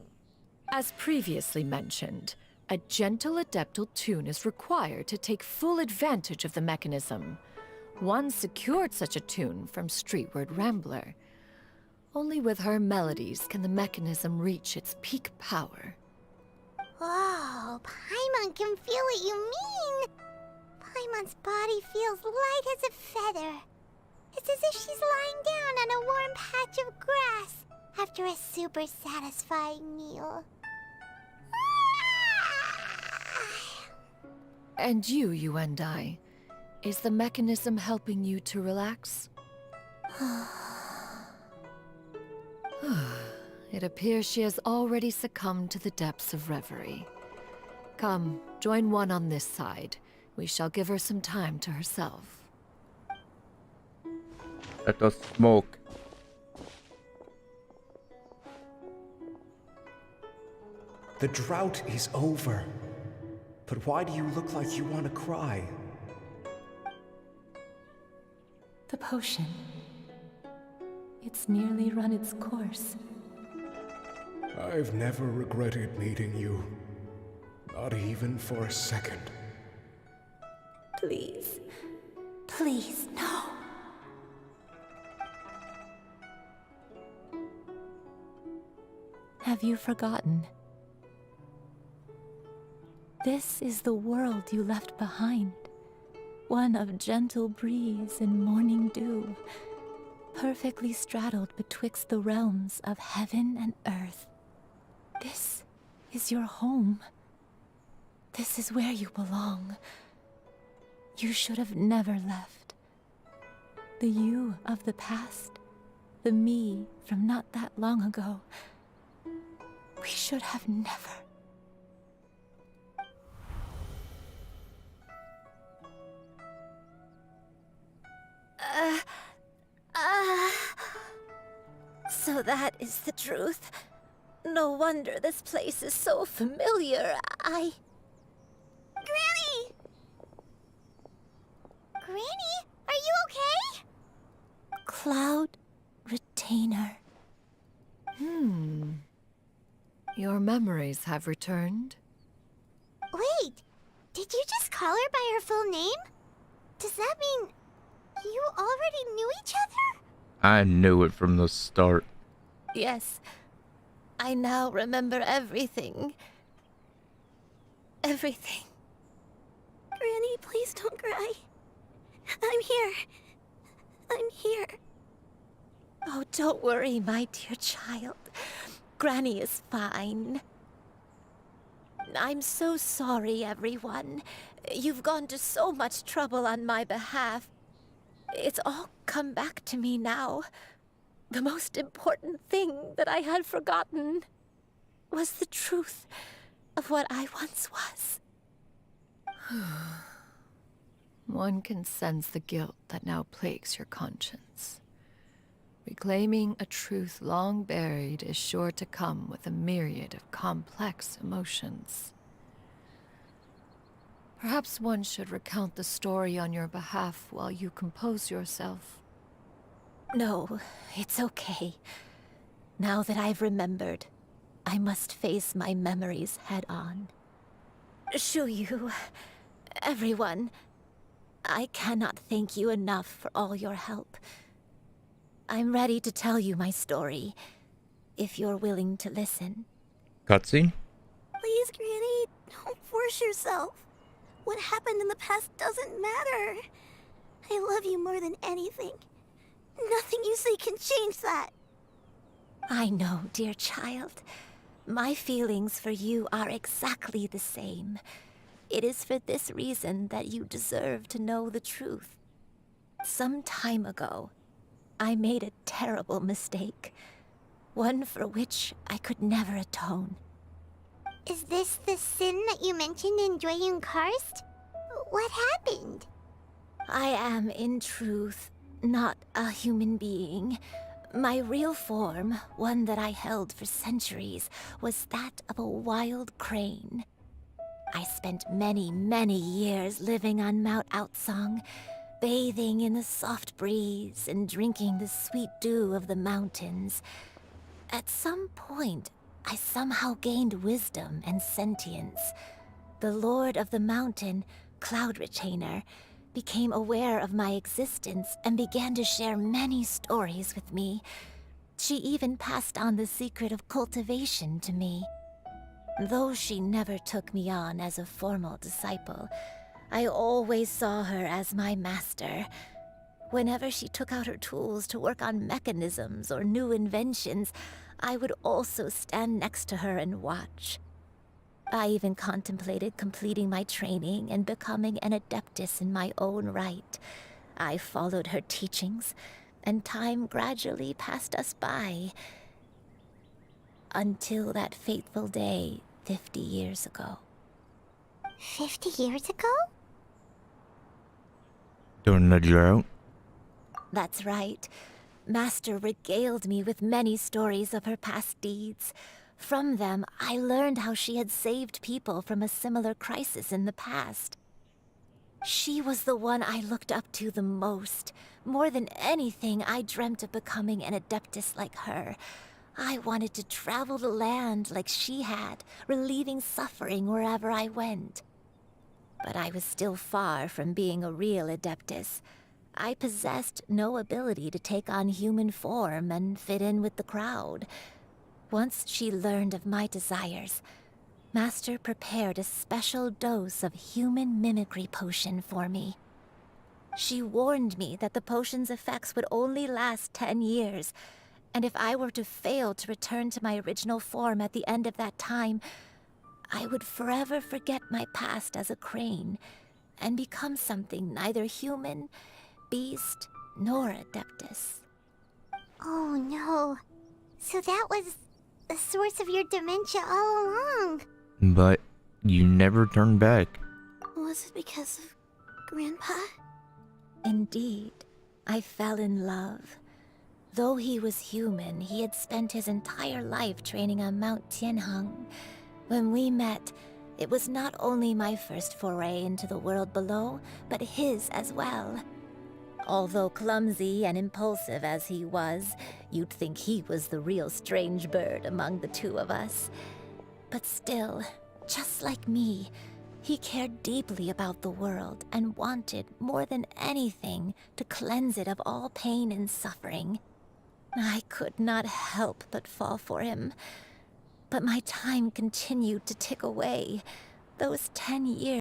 [SPEAKER 5] As previously mentioned, a gentle adeptal tune is required to take full advantage of the mechanism. One secured such a tune from Streetward Rambler. Only with her melodies can the mechanism reach its peak power.
[SPEAKER 3] Whoa, Paimon can feel what you mean. Paimon's body feels light as a feather. It's as if she's lying down on a warm patch of grass after a super satisfying meal.
[SPEAKER 5] And you and I, is the mechanism helping you to relax? It appears she has already succumbed to the depths of reverie. Come, join one on this side. We shall give her some time to herself.
[SPEAKER 7] Let us smoke.
[SPEAKER 20] The drought is over. But why do you look like you want to cry?
[SPEAKER 21] The potion. It's nearly run its course.
[SPEAKER 20] I've never regretted meeting you. Not even for a second.
[SPEAKER 15] Please. Please, no. Have you forgotten? This is the world you left behind. One of gentle breeze and morning dew, perfectly straddled betwixt the realms of heaven and earth. This is your home. This is where you belong. You should have never left. The you of the past, the me from not that long ago. We should have never. So that is the truth. No wonder this place is so familiar.
[SPEAKER 3] Granny! Granny, are you okay?
[SPEAKER 15] Cloud Retainer.
[SPEAKER 5] Your memories have returned.
[SPEAKER 3] Wait, did you just call her by her full name? Does that mean you already knew each other?
[SPEAKER 7] I knew it from the start.
[SPEAKER 15] Yes. I now remember everything. Everything.
[SPEAKER 16] Granny, please don't cry. I'm here. I'm here.
[SPEAKER 15] Oh, don't worry, my dear child. Granny is fine. I'm so sorry, everyone. You've gone to so much trouble on my behalf. It's all come back to me now. The most important thing that I had forgotten was the truth of what I once was.
[SPEAKER 5] One can sense the guilt that now plagues your conscience. Reclaiming a truth long buried is sure to come with a myriad of complex emotions. Perhaps one should recount the story on your behalf while you compose yourself.
[SPEAKER 15] No, it's okay. Now that I've remembered, I must face my memories head on. Shuyu, everyone, I cannot thank you enough for all your help. I'm ready to tell you my story, if you're willing to listen.
[SPEAKER 7] Cutscene?
[SPEAKER 16] Please, Granny, don't force yourself. What happened in the past doesn't matter. I love you more than anything. Nothing you say can change that.
[SPEAKER 15] I know, dear child. My feelings for you are exactly the same. It is for this reason that you deserve to know the truth. Some time ago, I made a terrible mistake. One for which I could never atone.
[SPEAKER 3] Is this the sin that you mentioned in Xianyun Karst? What happened?
[SPEAKER 15] I am, in truth, not a human being. My real form, one that I held for centuries, was that of a wild crane. I spent many, many years living on Mount Outsong, bathing in the soft breeze and drinking the sweet dew of the mountains. At some point, I somehow gained wisdom and sentience. The Lord of the Mountain, Cloud Retainer, became aware of my existence and began to share many stories with me. She even passed on the secret of cultivation to me. Though she never took me on as a formal disciple, I always saw her as my master. Whenever she took out her tools to work on mechanisms or new inventions, I would also stand next to her and watch. I even contemplated completing my training and becoming an adeptus in my own right. I followed her teachings, and time gradually passed us by. Until that fateful day 50 years ago.
[SPEAKER 3] 50 years ago?
[SPEAKER 7] During the drought?
[SPEAKER 15] That's right. Master regaled me with many stories of her past deeds. From them, I learned how she had saved people from a similar crisis in the past. She was the one I looked up to the most. More than anything, I dreamt of becoming an adeptus like her. I wanted to travel the land like she had, relieving suffering wherever I went. But I was still far from being a real Adeptus. I possessed no ability to take on human form and fit in with the crowd. Once she learned of my desires, Master prepared a special dose of human mimicry potion for me. She warned me that the potion's effects would only last 10 years, and if I were to fail to return to my original form at the end of that time, I would forever forget my past as a crane and become something neither human, beast, nor Adeptus.
[SPEAKER 3] Oh no. So that was the source of your dementia all along.
[SPEAKER 7] But you never turned back.
[SPEAKER 16] Was it because of Grandpa?
[SPEAKER 15] Indeed, I fell in love. Though he was human, he had spent his entire life training on Mount Tianheng. When we met, it was not only my first foray into the world below, but his as well. Although clumsy and impulsive as he was, you'd think he was the real strange bird among the two of us. But still, just like me, he cared deeply about the world and wanted, more than anything, to cleanse it of all pain and suffering. I could not help but fall for him. But my time continued to tick away. Those 10 years